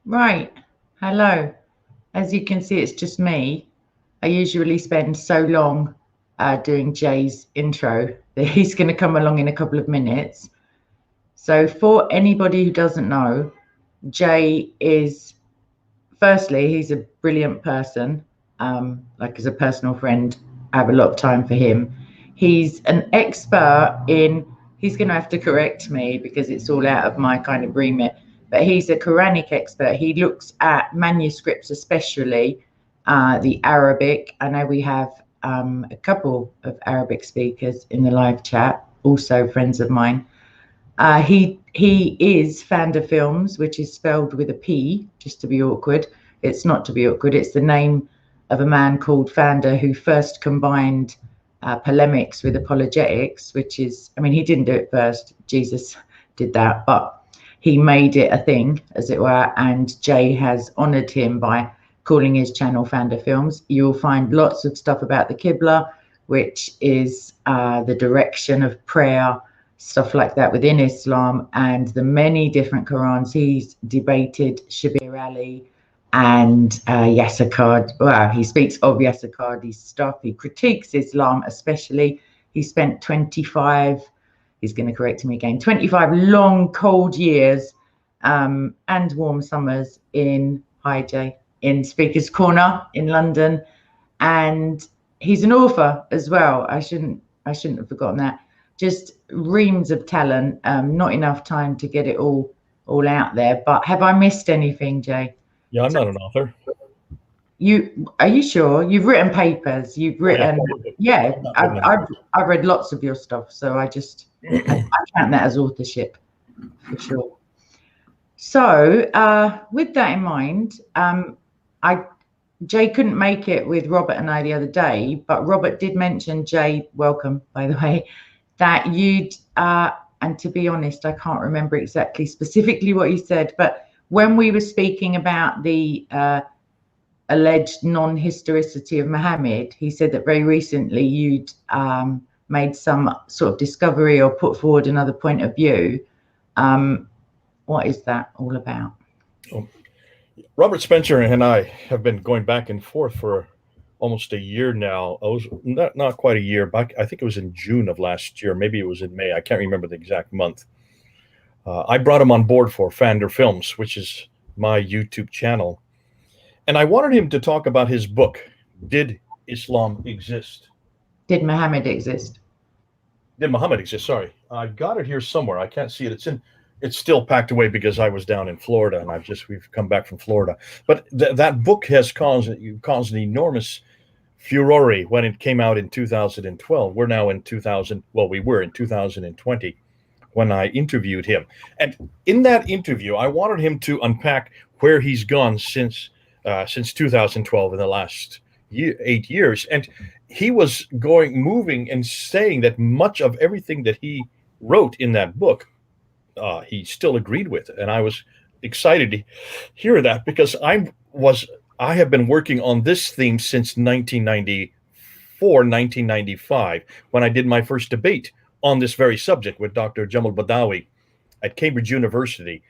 Right. Hello. As you can see, it's just me. I usually spend so long doing Jay's intro that he's going to come along in a couple of minutes. So for anybody who doesn't know, Jay is, firstly, he's a brilliant person. Like as a personal friend, I have a lot of time for him. He's an expert in, he's going to have to correct me because it's all out of my kind of remit, but he's a Quranic expert. He looks at manuscripts, especially the Arabic. I know we have a couple of Arabic speakers in the live chat, also friends of mine. He is Fander Films, which is spelled with a P, just to be awkward. It's not to be awkward. It's the name of a man called Fander who first combined polemics with apologetics, which is, I mean, he didn't do it first. Jesus did that, but he made it a thing, as it were. And Jay has honored him by calling his channel Fander Films. You'll find lots of stuff about the Qibla, which is the direction of prayer, stuff like that within Islam, and the many different Qurans. He's debated Shabir Ali and Yasser Qadhi. Well, he speaks of Yasser Qadhi's stuff. He critiques Islam, especially. He spent 25, he's going to correct me again, 25 long, cold years and warm summers in in Speaker's Corner in London. And he's an author as well. I shouldn't have forgotten that. Just reams of talent, not enough time to get it all out there. But have I missed anything, Jay? Yeah, I'm not an author. Are you sure? You've written papers. You've written, yeah. I've read lots of your stuff, so I count that as authorship for sure. So with that in mind, Jay couldn't make it with Robert and I the other day, but Robert did mention, Jay, welcome, by the way, that you'd, and to be honest, I can't remember exactly specifically what you said, but when we were speaking about the alleged non-historicity of Muhammad, he said that very recently you'd made some sort of discovery or put forward another point of view. What is that all about? Robert Spencer and I have been going back and forth for almost a year now. I was not quite a year back. I think it was in June of last year. Maybe it was in May. I can't remember the exact month. I brought him on board for Fander Films, which is my YouTube channel. And I wanted him to talk about his book, Did Islam Exist? Did Muhammad exist? Did Muhammad exist? Sorry. I got it here somewhere. I can't see it. It's still packed away because I was down in Florida and we've come back from Florida. But that book has caused an enormous furore when it came out in 2012. We're now in we were in 2020 when I interviewed him. And in that interview, I wanted him to unpack where he's gone since 2012 in the last 8 years. And he was moving and saying that much of everything that he wrote in that book, he still agreed with. And I was excited to hear that because I have been working on this theme since 1994, 1995, when I did my first debate on this very subject with Dr. Jamal Badawi at Cambridge University,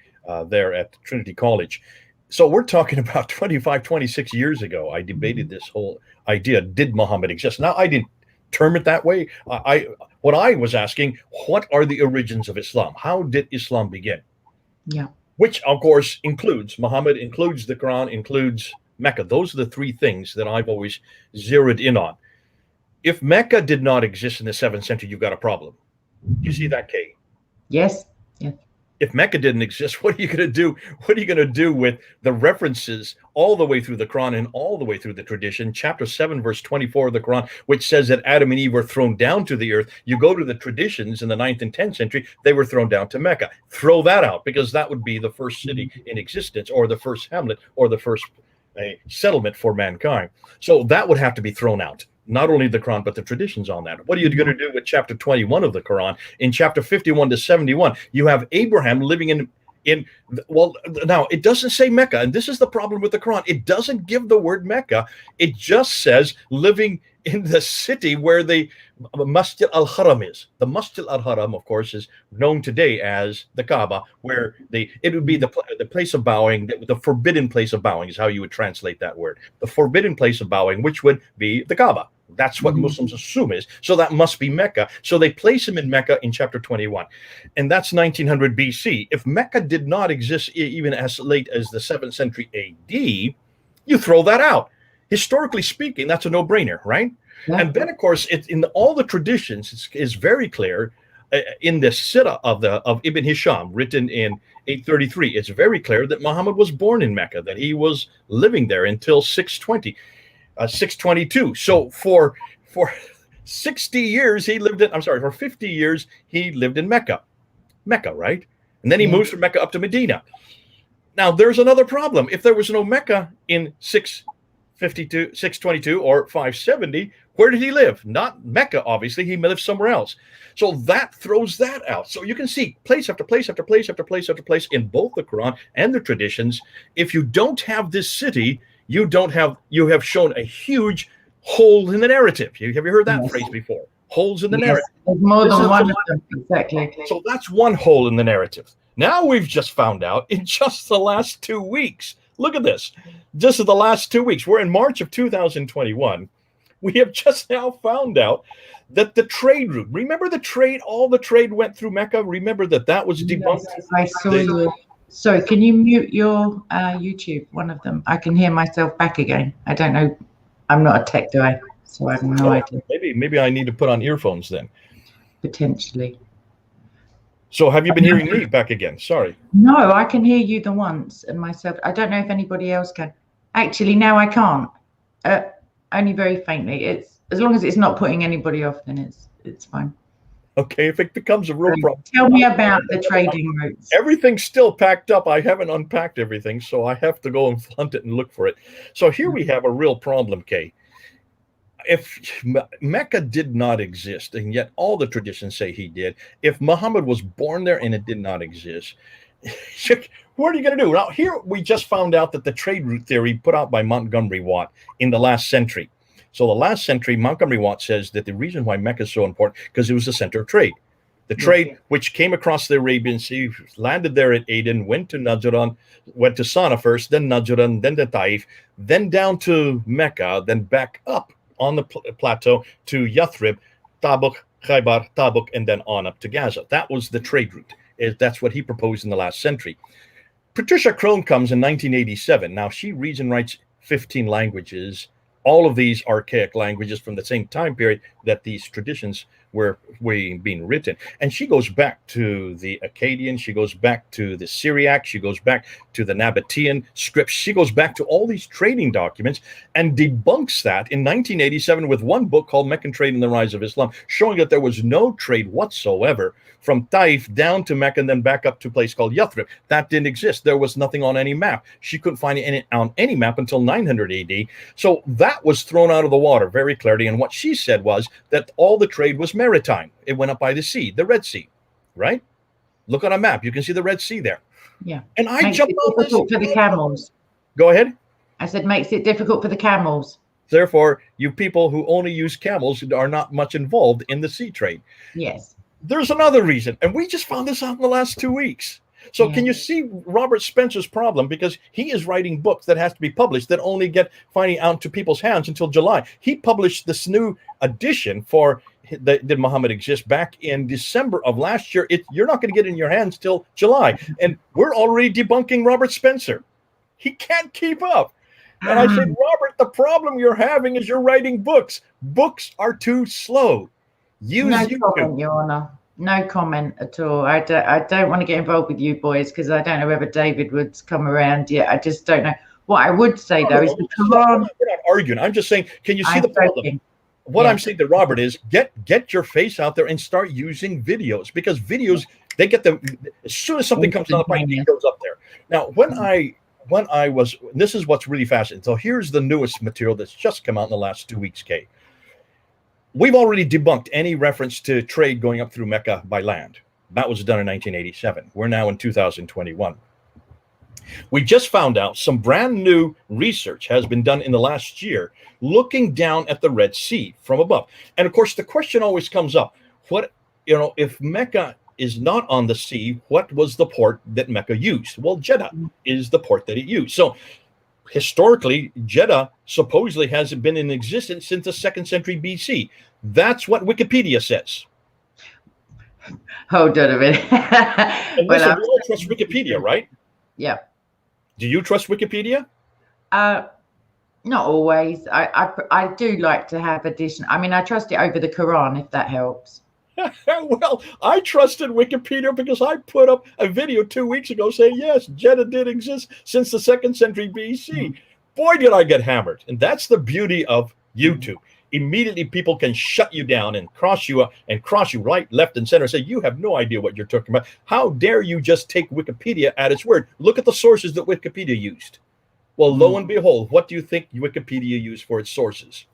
there at Trinity College. So we're talking about 25, 26 years ago. I debated this whole idea, did Muhammad exist? Now, I didn't term it that way. What I was asking, what are the origins of Islam? How did Islam begin? Yeah. Which, of course, includes Muhammad, includes the Quran, includes Mecca. Those are the three things that I've always zeroed in on. If Mecca did not exist in the 7th century, you've got a problem. You see that, Kay? Yes. Yeah. If Mecca didn't exist, what are you going to do? What are you going to do with the references all the way through the Quran and all the way through the tradition? Chapter 7, verse 24 of the Quran, which says that Adam and Eve were thrown down to the earth. You go to the traditions in the 9th and 10th century, they were thrown down to Mecca. Throw that out because that would be the first city in existence or the first hamlet or the first settlement for mankind. So that would have to be thrown out. Not only the Quran, but the traditions on that. What are you going to do with chapter 21 of the Quran? In chapter 51 to 71, you have Abraham living well, now it doesn't say Mecca, and this is the problem with the Quran. It doesn't give the word Mecca. It just says living in the city where Masjid al-Haram is. The Masjid al-Haram, of course, is known today as the Kaaba, where it would be the place of bowing, the forbidden place of bowing is how you would translate that word. The forbidden place of bowing, which would be the Kaaba. That's what Muslims assume is. So that must be Mecca. So they place him in Mecca in chapter 21. And that's 1900 BC. If Mecca did not exist even as late as the 7th century AD, you throw that out. Historically speaking, that's a no-brainer, right? Yeah. And then, of course, in all the traditions, it's very clear in the Sirah of Ibn Hisham, written in 833. It's very clear that Muhammad was born in Mecca, that he was living there until 622. So for 60 years he lived in. I'm sorry, for 50 years he lived in Mecca, right? And then he moves from Mecca up to Medina. Now there's another problem. If there was no Mecca in 622 or 570, where did he live? Not Mecca, obviously. He lived somewhere else. So that throws that out. So you can see place after place after place after place after place in both the Quran and the traditions. If you don't have this city, you have shown a huge hole in the narrative. Have you heard that phrase before? Holes in the narrative. There's more than one of them, exactly. So that's one hole in the narrative. Now we've just found out in just the last 2 weeks. Look at this. Just in the last 2 weeks, we're in March of 2021. We have just now found out that the trade route, remember all the trade went through Mecca? Remember that was debunked? Yes, I saw you. Sorry, can you mute your YouTube, one of them? I can hear myself back again. I don't know. I'm not a tech guy, so I have no idea. Maybe I need to put on earphones then. Potentially. So have you been hearing me back again? Sorry. No, I can hear you the once and myself. I don't know if anybody else can. Actually, now I can't. Only very faintly. It's as long as it's not putting anybody off, then it's fine. Okay, if it becomes a real problem. Tell me about the trading routes. Everything's still packed up. I haven't unpacked everything, so I have to go and hunt it and look for it. So here we have a real problem, Kay. If Mecca did not exist, and yet all the traditions say he did, if Muhammad was born there and it did not exist, what are you going to do? Now, here we just found out that the trade route theory put out by Montgomery Watt in the last century. So the last century, Montgomery Watt says that the reason why Mecca is so important because it was the center of trade. The trade which came across the Arabian Sea, landed there at Aden, went to Najran, went to Sana first, then Najran, then to Taif, then down to Mecca, then back up on the plateau to Yathrib, Tabuk, Khaybar, Tabuk, and then on up to Gaza. That was the trade route. That's what he proposed in the last century. Patricia Crone comes in 1987. Now, she reads and writes 15 languages. All of these archaic languages from the same time period that these traditions were being written. And she goes back to the Akkadian, she goes back to the Syriac, she goes back to the Nabatean scripts, she goes back to all these trading documents and debunks that in 1987 with one book called Meccan Trade and the Rise of Islam, showing that there was no trade whatsoever from Taif down to Mecca and then back up to a place called Yathrib. That didn't exist. There was nothing on any map. She couldn't find it on any map until 900 AD. So that was thrown out of the water very clearly. And what she said was that all the trade was maritime. It went up by the sea, the Red Sea, right? Look on a map. You can see the Red Sea there. Yeah. And I jumped on this. For the camels. Go ahead. I said makes it difficult for the camels. Therefore, you people who only use camels are not much involved in the sea trade. Yes. There's another reason, and we just found this out in the last 2 weeks. So can you see Robert Spencer's problem? Because he is writing books that has to be published that only get finding out to people's hands until July. He published this new edition for Did Muhammad Exist back in December of last year. You're not going to get it in your hands till July. And we're already debunking Robert Spencer. He can't keep up. And I said, Robert, the problem you're having is you're writing books. Books are too slow. No comment, Your Honor. No comment at all. I don't want to get involved with you boys because I don't know whether David would come around yet. I just don't know. What I would say though is the Quran. We're not arguing. I'm just saying, can you see the problem? What I'm saying to Robert is get your face out there and start using videos, because videos, they get as soon as something comes on the pipe, it goes up there. Now, this is what's really fascinating. So here's the newest material that's just come out in the last 2 weeks, Kay. We've already debunked any reference to trade going up through Mecca by land. That was done in 1987. We're now in 2021. We just found out some brand new research has been done in the last year looking down at the Red Sea from above. And of course, the question always comes up, what, if Mecca is not on the sea, what was the port that Mecca used? Well, Jeddah is the port that it used. So historically, Jeddah supposedly has been in existence since the 2nd century BC. That's what Wikipedia says. Hold on a minute. And listen, we all trust Wikipedia, right? Yeah. Do you trust Wikipedia? Not always. I do like to have addition. I mean, I trust it over the Quran, if that helps. Well, I trusted Wikipedia because I put up a video 2 weeks ago saying, yes, Jeddah did exist since the 2nd century BC. Boy, did I get hammered. And that's the beauty of YouTube. Immediately people can shut you down and cross you right, left, and center and say, you have no idea what you're talking about. How dare you just take Wikipedia at its word? Look at the sources that Wikipedia used. Well, lo and behold, what do you think Wikipedia used for its sources?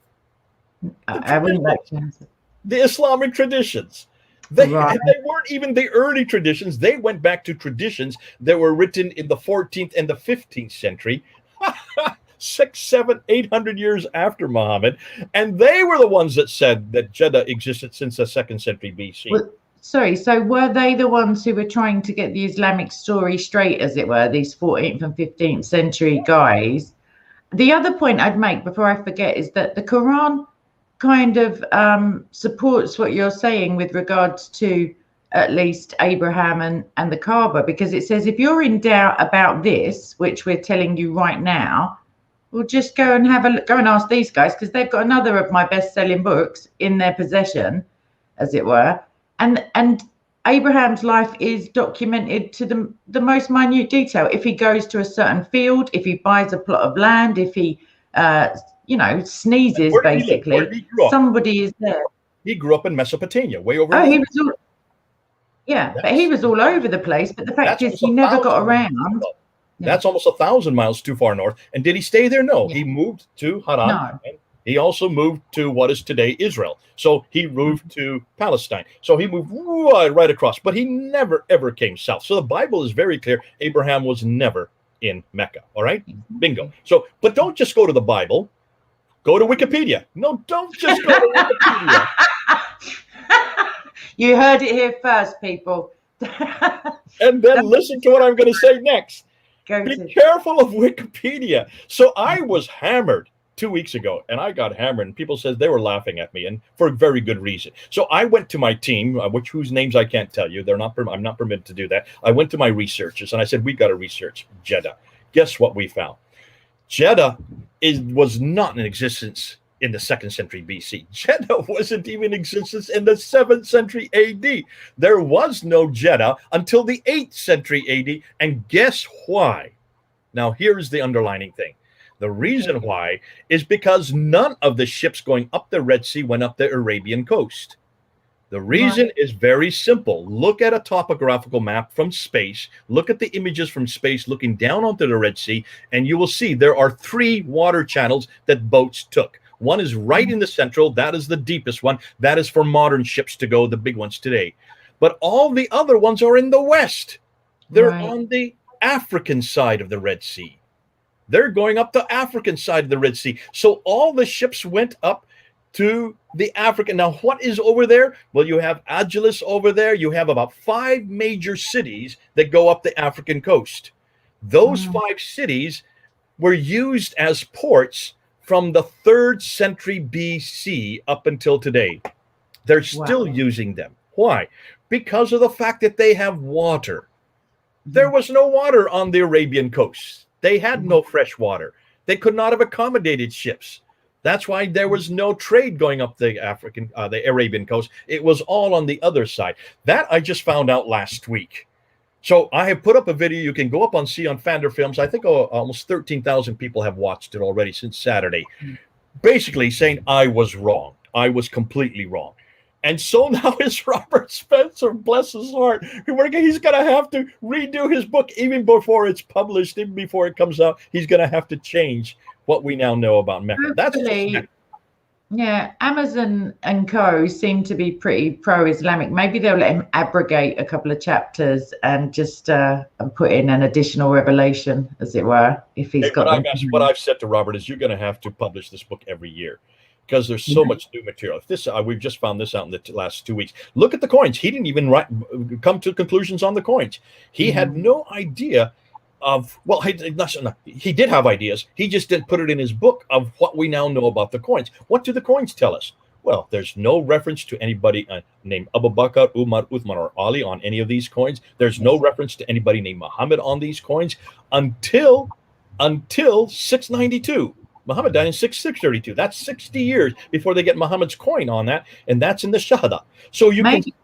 I wouldn't like to answer. The Islamic traditions. They weren't even the early traditions. They went back to traditions that were written in the 14th and the 15th century. 600, 700, 800 years after Muhammad, and they were the ones that said that Jeddah existed since the 2nd century BC. Well, sorry, so were they the ones who were trying to get the Islamic story straight, as it were, these 14th and 15th century guys? The other point I'd make before I forget is that the Quran kind of supports what you're saying with regards to at least Abraham and the Kaaba, because it says if you're in doubt about this, which we're telling you right now, well, just go and have a look, go and ask these guys, because they've got another of my best-selling books in their possession, as it were. And Abraham's life is documented to the most minute detail. If he goes to a certain field, if he buys a plot of land, if he, sneezes, basically, somebody is there. He grew up in Mesopotamia, way over. Oh, he was all. Yeah, but he was all over the place. But the fact is, he never got around. That's almost 1,000 miles too far north. And did he stay there? No, he moved to Haran. No. And he also moved to what is today Israel. So he moved to Palestine. So he moved right across, but he never, ever came south. So the Bible is very clear. Abraham was never in Mecca. All right? Bingo. So, but don't just go to the Bible. Go to Wikipedia. No, don't just go to Wikipedia. You heard it here first, people. And then listen to what I'm going to say next. Be careful of Wikipedia. So I was hammered 2 weeks ago, and I got hammered, and people said they were laughing at me, and for a very good reason. So I went to my team, whose names I can't tell you. I'm not permitted to do that. I went to my researchers, and I said, we've got to research Jeddah. Guess what we found? Jeddah was not in existence in the 2nd century BC. Jeddah wasn't even in existence in the 7th century AD. There was no Jeddah until the 8th century AD. And guess why? Now, here's the underlining thing. The reason why is because none of the ships going up the Red Sea went up the Arabian coast. The reason is very simple. Look at a topographical map from space. Look at the images from space looking down onto the Red Sea, and you will see there are 3 water channels that boats took. One is right in the central. That is the deepest one. That is for modern ships to go, the big ones today. But all the other ones are in the west. They're on the African side of the Red Sea. They're going up the African side of the Red Sea. So all the ships went up to the African. Now, what is over there? Well, you have Agilis over there. You have about 5 major cities that go up the African coast. Those 5 cities were used as ports from the 3rd century BC up until today. They're still using them. Why? Because of the fact that they have water. There was no water on the Arabian coast. They had no fresh water. They could not have accommodated ships. That's why there was no trade going up the Arabian coast. It was all on the other side. That I just found out last week. So I have put up a video you can go up and see on Fander Films. I think almost 13,000 people have watched it already since Saturday. Basically saying I was wrong. I was completely wrong. And so now is Robert Spencer, bless his heart. He's going to have to redo his book even before it's published, even before it comes out. He's going to have to change what we now know about Mecca. Yeah, Amazon and Co seem to be pretty pro-Islamic. Maybe they'll let him abrogate a couple of chapters and just and put in an additional revelation, as it were, if he's Hey, got them. what I've said to Robert is you're going to have to publish this book every year because there's so much new material. If this, we've just found this out in the last 2 weeks. Look at the coins. He didn't even come to conclusions on the coins. He had no idea of, well, he did have ideas. He just didn't put it in his book of what we now know about the coins. What do the coins tell us? Well, there's no reference to anybody named Abu Bakr, Umar, Uthman, or Ali on any of these coins. There's no reference to anybody named Muhammad on these coins until 692. Muhammad died in 632. That's 60 years before they get Muhammad's coin on that, and that's in the Shahada. So you can see.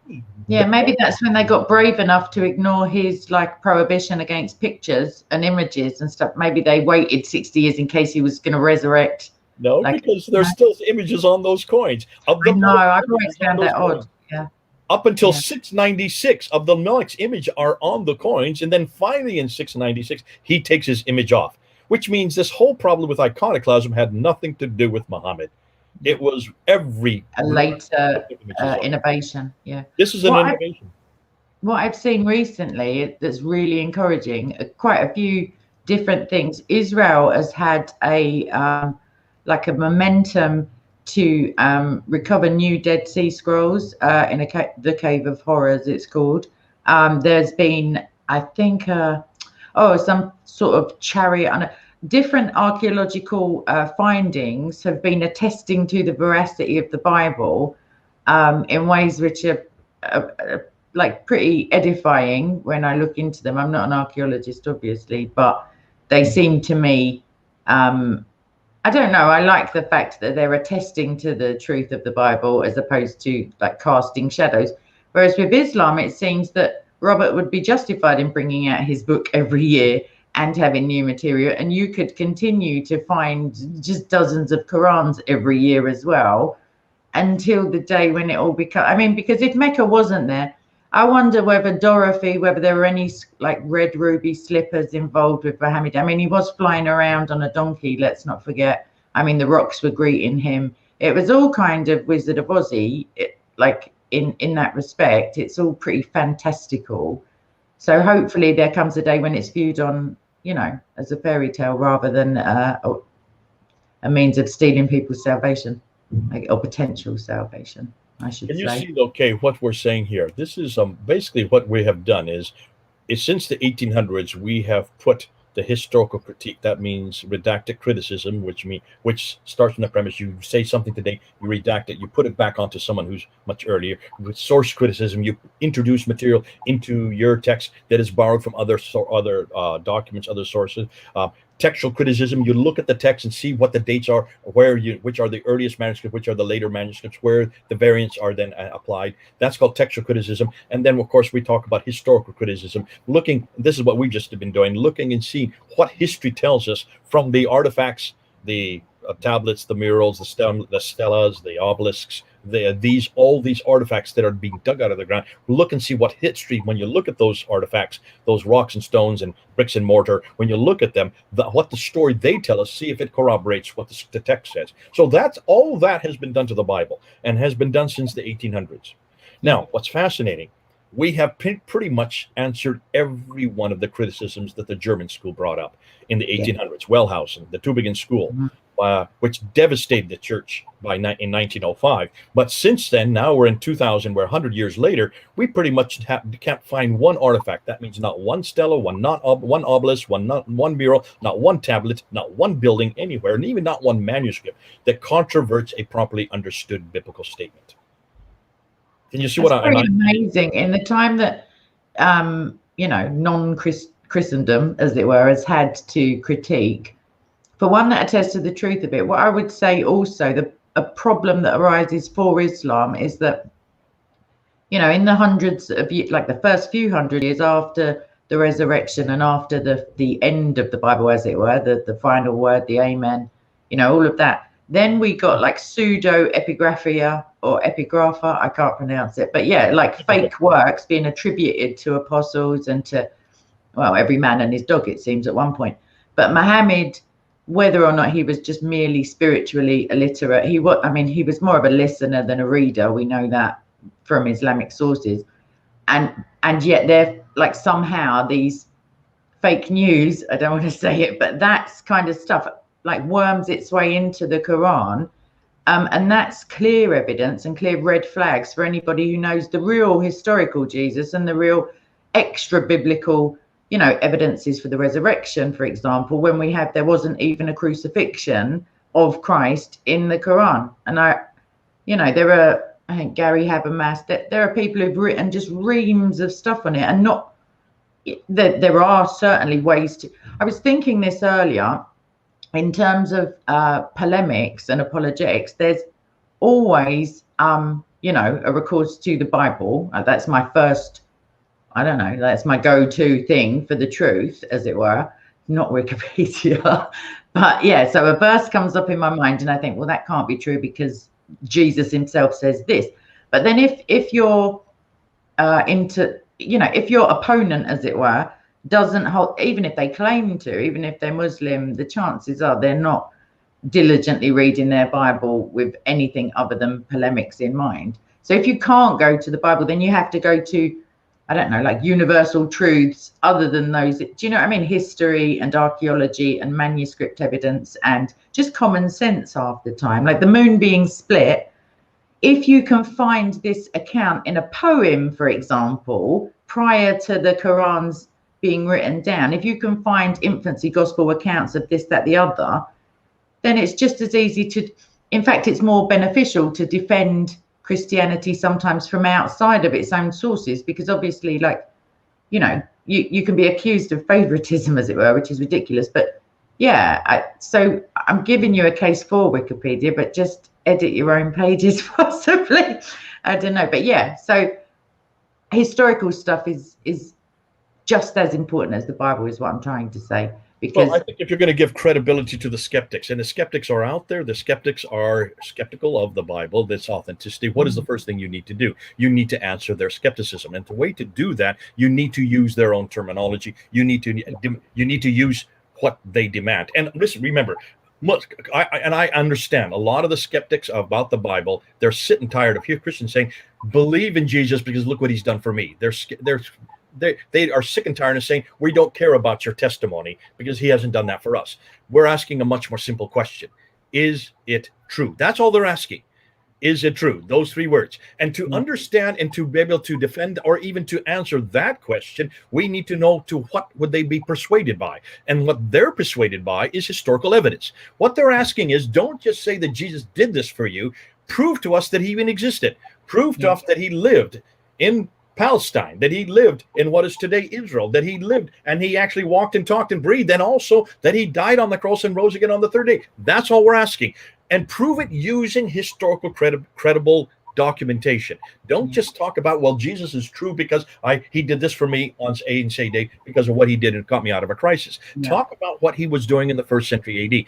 Yeah, maybe that's when they got brave enough to ignore his like prohibition against pictures and images and stuff. Maybe they waited 60 years in case he was going to resurrect. No, because there's still images on those coins. I've always found that odd. Yeah. Up until 696 of the Malik's image are on the coins, and then finally in 696 he takes his image off, which means this whole problem with iconoclasm had nothing to do with Muhammad. It was a later innovation. Yeah, this is an innovation. What I've seen recently that's really encouraging, quite a few different things. Israel has had a like a momentum to recover new Dead Sea Scrolls in the Cave of Horrors, it's called. There's been, I think, some sort of chariot. Different archaeological findings have been attesting to the veracity of the Bible in ways which are like pretty edifying when I look into them. I'm not an archaeologist, obviously, but they seem to me, I don't know, I like the fact that they're attesting to the truth of the Bible as opposed to like casting shadows. Whereas with Islam, it seems that Robert would be justified in bringing out his book every year and having new material, and you could continue to find just dozens of Qurans every year as well until the day when it all becomes, I mean, because if Mecca wasn't there, I wonder whether there were any like red ruby slippers involved with Muhammad. I mean, he was flying around on a donkey, let's not forget. I mean, the rocks were greeting him. It was all kind of Wizard of Ozzy, like in that respect. It's all pretty fantastical. So hopefully there comes a day when it's viewed on, you know, as a fairy tale rather than a means of stealing people's salvation, like, or potential salvation, I should say. Can you see, okay, what we're saying here? This is basically what we have done is since the 1800s, we have put the historical critique. That means redacted criticism, which starts from the premise you say something today, you redact it, you put it back onto someone who's much earlier. With source criticism, you introduce material into your text that is borrowed from other documents, other sources. Textual criticism, you look at the text and see what the dates are, which are the earliest manuscripts, which are the later manuscripts, where the variants are then applied. That's called textual criticism. And then, of course, we talk about historical criticism. This is what we've just been doing, looking and seeing what history tells us from the artifacts, the tablets, the murals, the stelas, the obelisks, all these artifacts that are being dug out of the ground. Look and see what history, when you look at those artifacts, those rocks and stones and bricks and mortar, when you look at them, what the story they tell us, see if it corroborates what the text says. So that's all that has been done to the Bible and has been done since the 1800s. Now, what's fascinating, we have pretty much answered every one of the criticisms that the German school brought up in the 1800s. Wellhausen, the Tübingen school, which devastated the church in 1905. But since then, now we're in 2000, we're 100 years later, we pretty much can't find one artifact. That means not one stela, one obelisk, not one mural, not one tablet, not one building anywhere, and even not one manuscript that controverts a properly understood biblical statement. Can you see what I mean? Amazing. In the time that, you know, non-Christendom, as it were, has had to critique, for one that attests to the truth of it, what I would say also, a problem that arises for Islam is that, you know, in the hundreds of years, like the first few hundred years after the resurrection and after the end of the Bible, as it were, the final word, the amen, you know, all of that. Then we got like PseudoEpigraphia or Epigrapha, I can't pronounce it, but yeah, like fake works being attributed to apostles and to, well, every man and his dog, it seems, at one point. But Muhammad whether or not he was just merely spiritually illiterate. He was more of a listener than a reader. We know that from Islamic sources. And yet they're like, somehow these fake news, I don't want to say it, but that's kind of stuff like worms its way into the Quran. And that's clear evidence and clear red flags for anybody who knows the real historical Jesus and the real extra biblical, evidences for the resurrection, for example, when there wasn't even a crucifixion of Christ in the Quran. And there are, I think Gary Habermas, that there are people who've written just reams of stuff on it, and not that there are certainly ways to. I was thinking this earlier in terms of polemics and apologetics. There's always, a recourse to the Bible. That's my first. I don't know. That's my go-to thing for the truth, as it were. Not Wikipedia, but yeah. So a verse comes up in my mind, and I think, well, that can't be true because Jesus himself says this. But then if you're if your opponent, as it were, doesn't hold, even if they claim to, even if they're Muslim, the chances are they're not diligently reading their Bible with anything other than polemics in mind. So if you can't go to the Bible, then you have to go to, I don't know, like universal truths other than those. Do you know what I mean? History and archaeology and manuscript evidence and just common sense half the time. Like the moon being split. If you can find this account in a poem, for example, prior to the Quran's being written down, if you can find infancy gospel accounts of this, that, the other, then it's just as easy to, in fact, it's more beneficial to defend Christianity sometimes from outside of its own sources, because obviously, like, you can be accused of favoritism, as it were, which is ridiculous. But yeah, so I'm giving you a case for Wikipedia, but just edit your own pages possibly. I don't know. But yeah, so historical stuff is just as important as the Bible, is what I'm trying to say. Because, well, I think if you're going to give credibility to the skeptics, and the skeptics are out there, the skeptics are skeptical of the Bible, this authenticity, what is the first thing you need to do? You need to answer their skepticism. And the way to do that, you need to use their own terminology. You need to use what they demand. And listen, remember, I understand a lot of the skeptics about the Bible, they're sick and tired of Christians saying, believe in Jesus because look what he's done for me. They are sick and tired of saying, we don't care about your testimony because he hasn't done that for us. We're asking a much more simple question. Is it true? That's all they're asking. Is it true? Those three words. And to understand and to be able to defend or even to answer that question, we need to know to what would they be persuaded by. And what they're persuaded by is historical evidence. What they're asking is, don't just say that Jesus did this for you. Prove to us that he even existed. Prove to us that he lived in Palestine, that he lived in what is today Israel, that he lived and he actually walked and talked and breathed, and also that he died on the cross and rose again on the third day. That's all we're asking. And prove it using historical credible documentation. Don't just talk about, well, Jesus is true because he did this for me on A and say day because of what he did and got me out of a crisis. Yeah. Talk about what he was doing in the first century AD.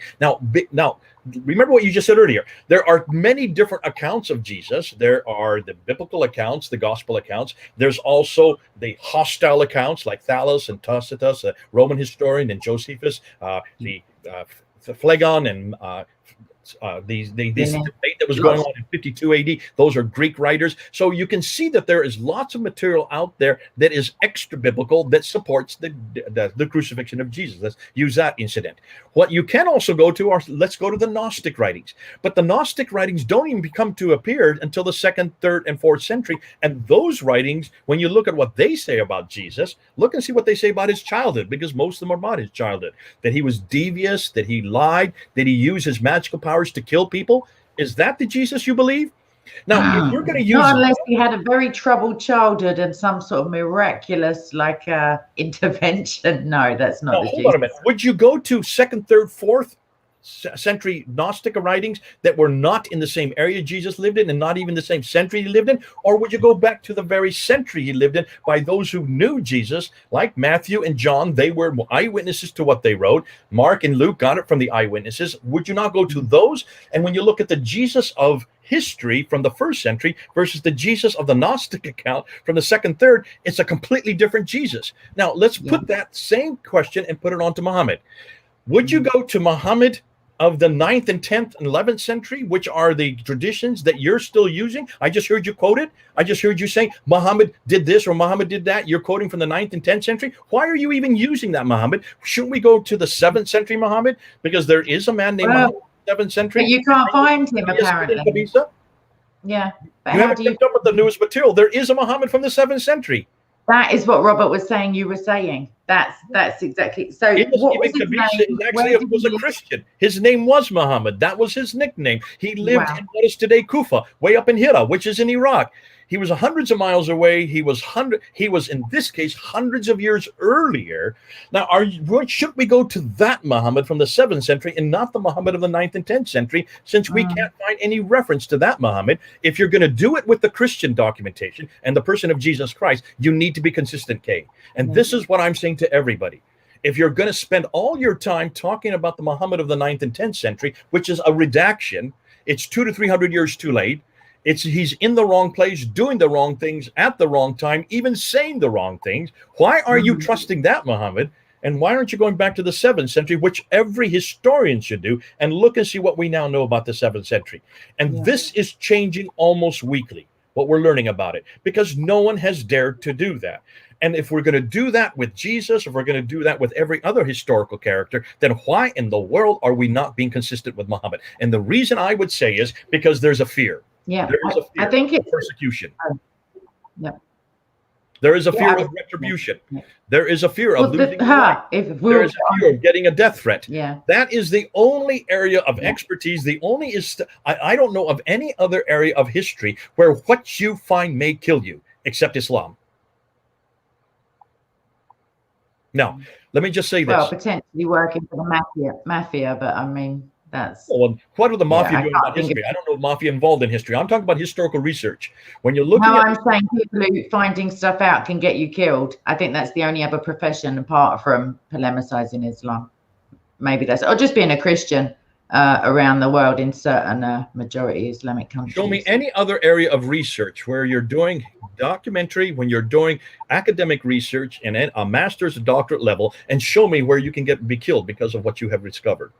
Now, remember what you just said earlier. There are many different accounts of Jesus. There are the biblical accounts, the gospel accounts. There's also the hostile accounts like Thallus and Tacitus, a Roman historian, and Josephus, the Phlegon and this debate that was going on in 52 AD. Those are Greek writers. So you can see that there is lots of material out there that is extra biblical that supports the crucifixion of Jesus. Let's use that incident. What you can also go to let's go to the Gnostic writings. But the Gnostic writings don't even come to appear until the 2nd, 3rd, and 4th century. And those writings, when you look at what they say about Jesus, look and see what they say about his childhood, because most of them are about his childhood. That he was devious, that he lied, that he used his magical powers to kill people. Is that the Jesus you believe? Now, if you're going to use, not unless he had a very troubled childhood and some sort of miraculous intervention. No, that's not. No, hold on a minute. Would you go to 2nd, 3rd, 4th century Gnostic writings that were not in the same area Jesus lived in and not even the same century he lived in? Or would you go back to the very century he lived in by those who knew Jesus, like Matthew and John? They were eyewitnesses to what they wrote. Mark and Luke got it from the eyewitnesses. Would you not go to those? And when you look at the Jesus of history from the 1st century versus the Jesus of the Gnostic account from the 2nd, 3rd, it's a completely different Jesus. Now, let's put that same question and put it on to Muhammad. Would you go to Muhammad of the 9th and 10th and 11th century, which are the traditions that you're still using? I just heard you quote it. I just heard you say Muhammad did this or Muhammad did that. You're quoting from the 9th and 10th century. Why are you even using that Muhammad? Shouldn't we go to the 7th century Muhammad? Because there is a man named Muhammad in the 7th century. But you can't find him, apparently. Yeah. But you haven't kept up with the newest material. There is a Muhammad from the 7th century. That is what Robert was saying. You were saying that's exactly. So what was his name? Actually, it was a Christian. His name was Muhammad. That was his nickname. He lived in what is today Kufa, way up in Hira, which is in Iraq. He was hundreds of miles away. He was in this case hundreds of years earlier. Now, should we go to that Muhammad from the 7th century and not the Muhammad of the 9th and 10th century, since we can't find any reference to that Muhammad? If you're going to do it with the Christian documentation and the person of Jesus Christ, you need to be consistent, Kay. And this is what I'm saying to everybody. If you're going to spend all your time talking about the Muhammad of the 9th and 10th century, which is a redaction, it's 200 to 300 years too late. He's in the wrong place, doing the wrong things at the wrong time, even saying the wrong things. Why are you trusting that Muhammad? And why aren't you going back to the 7th century, which every historian should do, and look and see what we now know about the 7th century? And this is changing almost weekly, what we're learning about it, because no one has dared to do that. And if we're going to do that with Jesus, if we're going to do that with every other historical character, then why in the world are we not being consistent with Muhammad? And the reason I would say is because there's a fear. Yeah, there is a fear I think it's of persecution. Yeah. There is a fear of retribution. There is a fear of losing life. There is a fear of getting a death threat. Yeah. That is the only area of expertise. The only is I don't know of any other area of history where what you find may kill you, except Islam. Now, let me just say this. Well, potentially working for the mafia, but I mean, that's... Well, what are the mafia doing about history? I don't know mafia involved in history. I'm talking about historical research. When you're looking at... I'm saying people who finding stuff out can get you killed. I think that's the only other profession apart from polemicizing Islam. Maybe that's... Or just being a Christian around the world in certain majority Islamic countries. Show me any other area of research where you're doing documentary, when you're doing academic research and a master's doctorate level, and show me where you can be killed because of what you have discovered.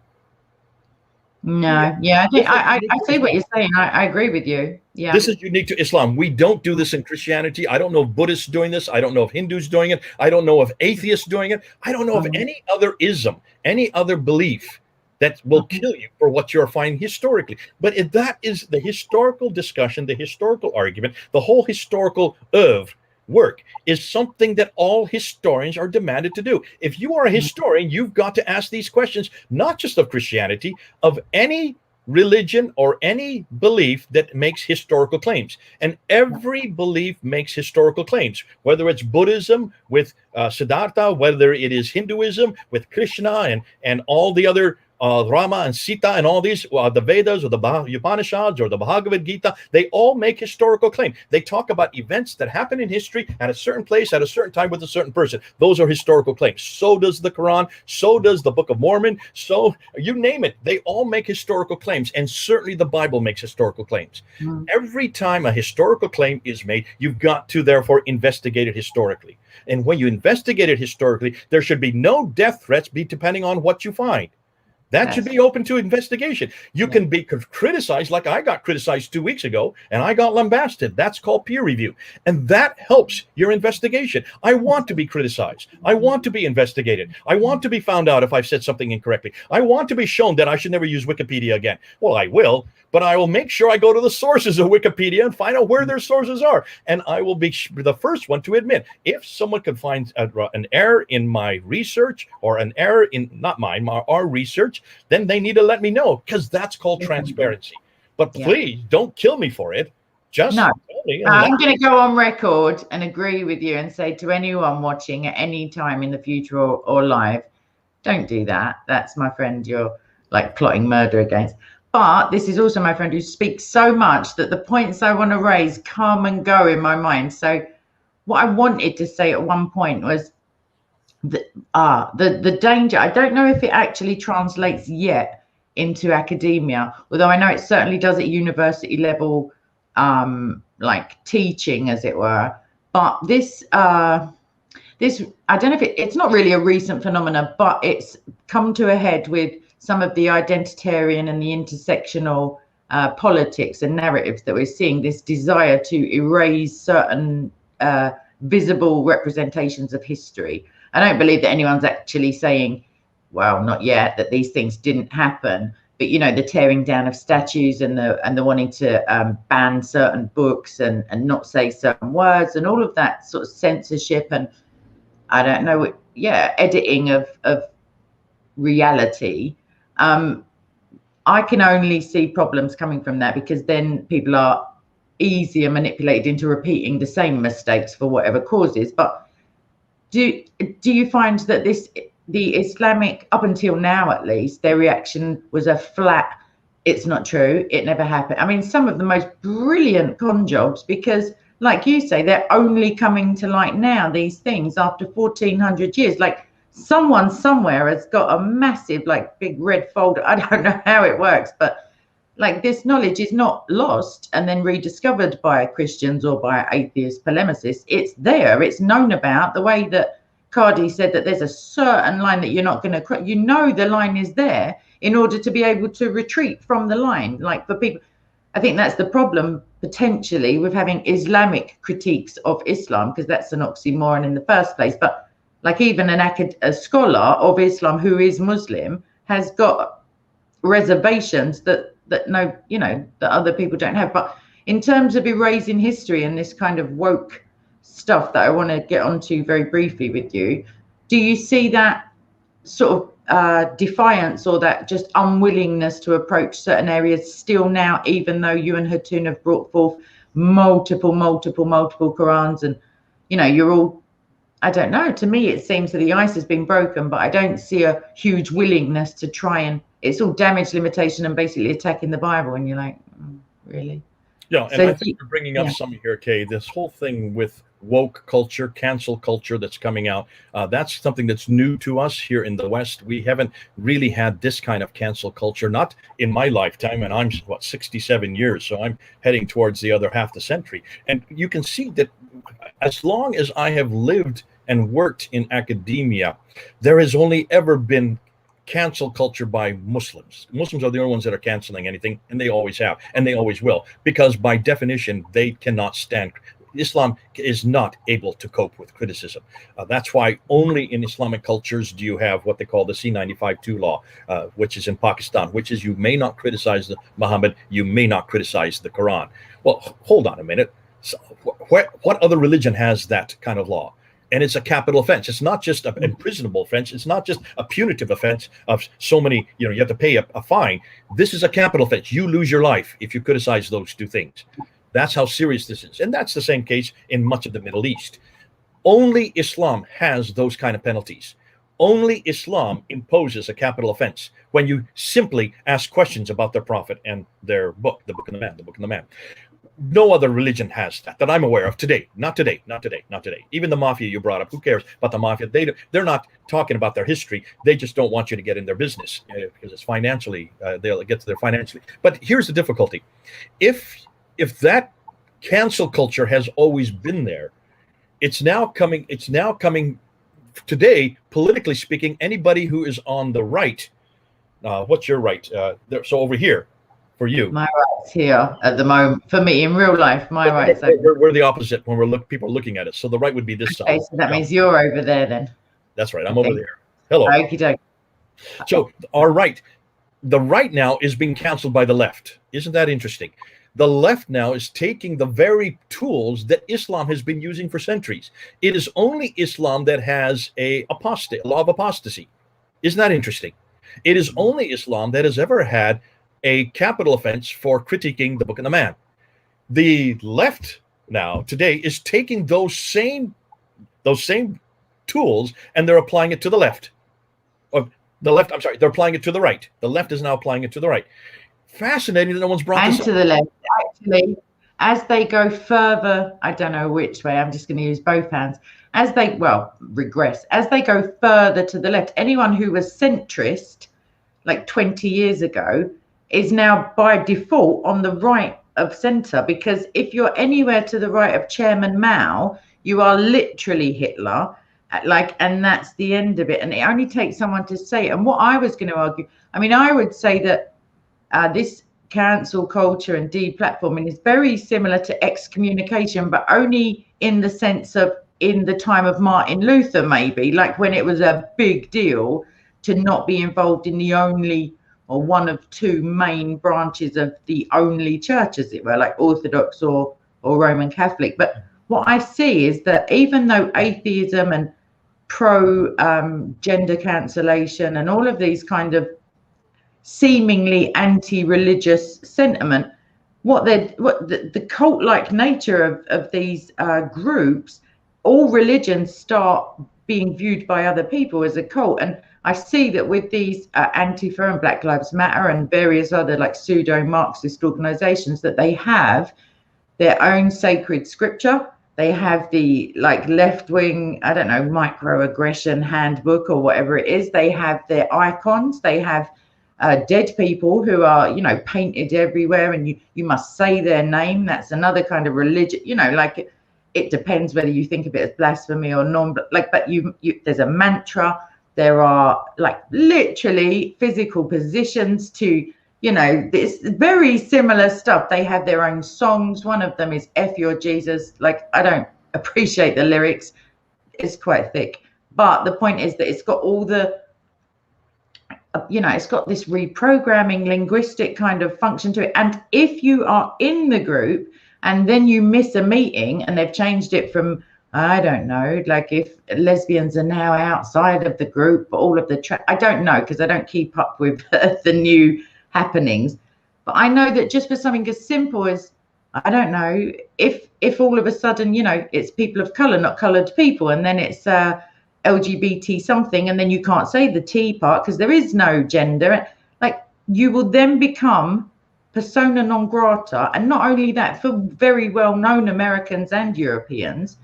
No, yeah, I think I see what you're saying. I agree with you. Yeah, this is unique to Islam. We don't do this in Christianity. I don't know if Buddhists doing this. I don't know if Hindus doing it. I don't know if atheists doing it. I don't know of any other ism, any other belief that will kill you for what you're finding historically. But if that is the historical discussion, the historical argument, the whole historical work is something that all historians are demanded to do. If you are a historian, you've got to ask these questions, not just of Christianity, of any religion or any belief that makes historical claims. And every belief makes historical claims, whether it's Buddhism with Siddhartha, whether it is Hinduism with Krishna and all the other Rama and Sita and all these, the Vedas or the Upanishads or the Bhagavad Gita, they all make historical claim. They talk about events that happen in history at a certain place, at a certain time with a certain person. Those are historical claims. So does the Quran. So does the Book of Mormon. So you name it. They all make historical claims. And certainly the Bible makes historical claims. Every time a historical claim is made, you've got to therefore investigate it historically. And when you investigate it historically, there should be no death threats depending on what you find. That should be open to investigation. You can be criticized, like I got criticized 2 weeks ago, and I got lambasted. That's called peer review. And that helps your investigation. I want to be criticized. I want to be investigated. I want to be found out if I've said something incorrectly. I want to be shown that I should never use Wikipedia again. Well, I will, but I will make sure I go to the sources of Wikipedia and find out where their sources are. And I will be the first one to admit, if someone can find an error in my research or an error in, not mine, our research, then they need to let me know, because that's called transparency. But please don't kill me for it. Just tell me. I'm going to go on record and agree with you and say to anyone watching at any time in the future or live, don't do that. That's my friend you're like plotting murder against. But this is also my friend who speaks so much that the points I want to raise come and go in my mind. So what I wanted to say at one point was the danger. I don't know if it actually translates yet into academia, although I know it certainly does at university level, like teaching, as it were. But this this, I don't know if it's not really a recent phenomenon, but it's come to a head with some of the identitarian and the intersectional politics and narratives that we're seeing, this desire to erase certain visible representations of history. I don't believe that anyone's actually saying, well, not yet, that these things didn't happen. But, you know, the tearing down of statues and the wanting to ban certain books and not say certain words and all of that sort of censorship and, I don't know, editing of reality. I can only see problems coming from that, because then people are easier manipulated into repeating the same mistakes for whatever causes. But do you find that the Islamic, up until now at least, their reaction was a flat, it's not true, it never happened? I mean, some of the most brilliant con jobs, because like you say, they're only coming to light now, these things, after 1400 years. Like, someone somewhere has got a massive, like, big red folder. I don't know how it works, but like, this knowledge is not lost and then rediscovered by Christians or by atheist polemicists. It's there, it's known about. The way that Cardi said that there's a certain line that you're not going to cross, you know, the line is there in order to be able to retreat from the line. Like, for people, I think that's the problem potentially with having Islamic critiques of Islam, because that's an oxymoron in the first place. But like, even a scholar of Islam who is Muslim has got reservations that no, you know, that other people don't have. But in terms of erasing history and this kind of woke stuff that I want to get onto very briefly with you, do you see that sort of defiance or that just unwillingness to approach certain areas still now, even though you and Hatun have brought forth multiple Qurans, and, you know, you're all, I don't know, to me it seems that the ice has been broken, but I don't see a huge willingness to try, and it's all damage limitation and basically attacking the Bible, and you're like, really? Yeah, and so I think you're bringing up something here, Kay. This whole thing with woke culture, cancel culture that's coming out, that's something that's new to us here in the West. We haven't really had this kind of cancel culture, not in my lifetime, and I'm, 67 years, so I'm heading towards the other half the century. And you can see that as long as I have lived and worked in academia, there has only ever been cancel culture by Muslims. Muslims are the only ones that are canceling anything, and they always have, and they always will, because by definition, they cannot stand. Islam is not able to cope with criticism. That's why only in Islamic cultures do you have what they call the C-95-2 law, which is in Pakistan, which is you may not criticize Muhammad, you may not criticize the Quran. Well, hold on a minute. So, what other religion has that kind of law? And it's a capital offense. It's not just an imprisonable offense. It's not just a punitive offense of so many, you have to pay a fine. This is a capital offense. You lose your life if you criticize those two things. That's how serious this is. And that's the same case in much of the Middle East. Only Islam has those kind of penalties. Only Islam imposes a capital offense when you simply ask questions about their prophet and their book, the Book of the Man. No other religion has that I'm aware of today. Not today. Even the mafia you brought up, who cares about the mafia? They're not talking about their history. They just don't want you to get in their business because it's financially, they'll get to their financially. But here's the difficulty. If that cancel culture has always been there, it's now coming today, politically speaking. Anybody who is on the right, what's your right? So over here, for you. My right's here at the moment. For me, in real life, my right's over. We're the opposite when people are looking at it. So the right would be this side. So that means you're over there then. That's right. I'm over there. Hello. Okey-doke. So our right, the right now is being canceled by the left. Isn't that interesting? The left now is taking the very tools that Islam has been using for centuries. It is only Islam that has a law of apostasy. Isn't that interesting? It is only Islam that has ever had a capital offense for critiquing the Book of the Man. The left now today is taking those same tools and they're applying it to the left. Or the left, I'm sorry, they're applying it to the right. The left is now applying it to the right. Fascinating that no one's brought this up. And to the left. Actually, as they go further, I don't know which way, I'm just going to use both hands. As they, regress, as they go further to the left, anyone who was centrist like 20 years ago is now by default on the right of center, because if you're anywhere to the right of Chairman Mao, you are literally Hitler. like, and that's the end of it. And it only takes someone to say it. And what I was going to argue, I mean, I would say that this cancel culture and deplatforming is very similar to excommunication, but only in the sense of in the time of Martin Luther, maybe, like when it was a big deal to not be involved in the only or one of two main branches of the only church, as it were, like Orthodox or Roman Catholic. But what I see is that even though atheism and pro gender cancellation and all of these kind of seemingly anti-religious sentiment, what the cult-like nature of these groups, all religions start being viewed by other people as a cult. And I see that with these Antifa and Black Lives Matter and various other like pseudo-Marxist organizations, that they have their own sacred scripture. They have the like left-wing, I don't know, microaggression handbook or whatever it is. They have their icons. They have dead people who are, you know, painted everywhere, and you must say their name. That's another kind of religion, you know, like it depends whether you think of it as blasphemy or non, like, but you there's a mantra. There are like literally physical positions to, you know, this very similar stuff. They have their own songs. One of them is F Your Jesus. Like, I don't appreciate the lyrics. It's quite thick. But the point is that it's got all the, you know, it's got this reprogramming linguistic kind of function to it. And if you are in the group and then you miss a meeting and they've changed it from, I don't know, like if lesbians are now outside of the group, all of the, I don't know, because I don't keep up with the new happenings. But I know that just for something as simple as, I don't know, if all of a sudden, you know, it's people of color, not colored people, and then it's LGBT something, and then you can't say the T part because there is no gender, like you will then become persona non grata. And not only that, for very well-known Americans and Europeans,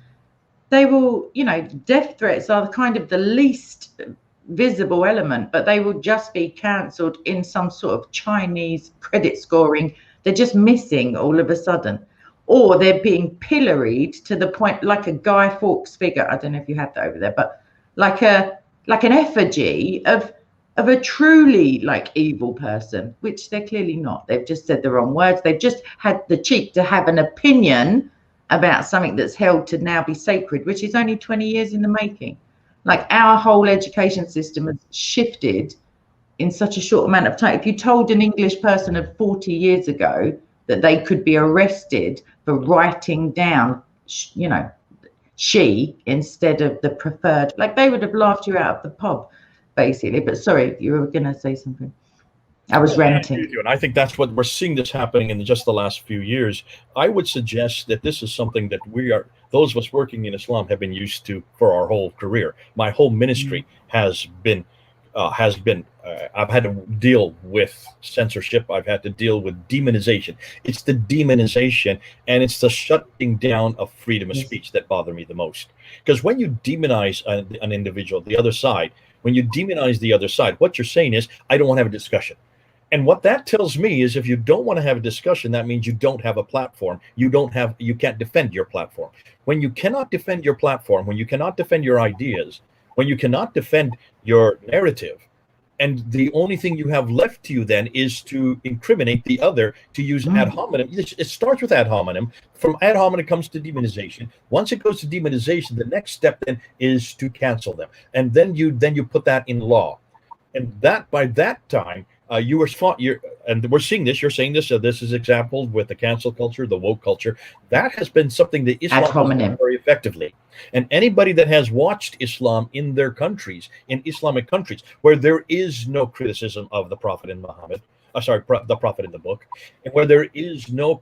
they will, you know, death threats are kind of the least visible element, but they will just be cancelled in some sort of Chinese credit scoring. They're just missing all of a sudden, or they're being pilloried to the point, like a Guy Fawkes figure. I don't know if you have that over there, but like an effigy of a truly like evil person, which they're clearly not. They've just said the wrong words. They've just had the cheek to have an opinion about something that's held to now be sacred, which is only 20 years in the making. Like our whole education system has shifted in such a short amount of time. If you told an English person of 40 years ago that they could be arrested for writing down, you know, she instead of the preferred, like they would have laughed you out of the pub, basically. But sorry, you were going to say something. I was ranting. And I think that's what we're seeing this happening in just the last few years. I would suggest that this is something that those of us working in Islam have been used to for our whole career. My whole ministry has been I've had to deal with censorship. I've had to deal with demonization. It's the demonization and it's the shutting down of freedom of speech that bother me the most. Because when you demonize an individual, the other side, when you demonize the other side, what you're saying is, I don't want to have a discussion. And what that tells me is if you don't want to have a discussion, that means you don't have a platform. You can't defend your platform. When you cannot defend your platform, when you cannot defend your ideas, when you cannot defend your narrative, and the only thing you have left to you then is to incriminate the other, to use ad hominem. It starts with ad hominem. From ad hominem comes to demonization. Once it goes to demonization, the next step then is to cancel them. And then you put that in law. And that by that time, and we're seeing this, you're saying this, so this is example with the cancel culture, the woke culture. That has been something that Islam has done very effectively. And anybody that has watched Islam in their countries, in Islamic countries, where there is no criticism of the Prophet in Muhammad, the Prophet in the book, and where there is no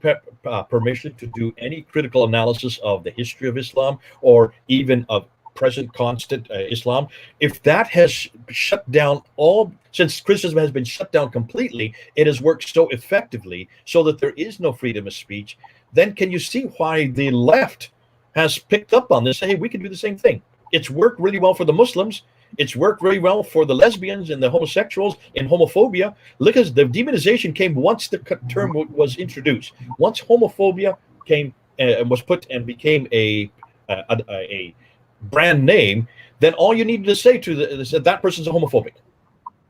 permission to do any critical analysis of the history of Islam or even of present constant Islam, if that has shut down since criticism has been shut down completely, it has worked so effectively so that there is no freedom of speech, then can you see why the left has picked up on this? Hey, we can do the same thing. It's worked really well for the Muslims. It's worked really well for the lesbians and the homosexuals and homophobia. Look, as the demonization came once the term was introduced. Once homophobia was put and became a brand name, then all you need to say to is that person's a homophobic.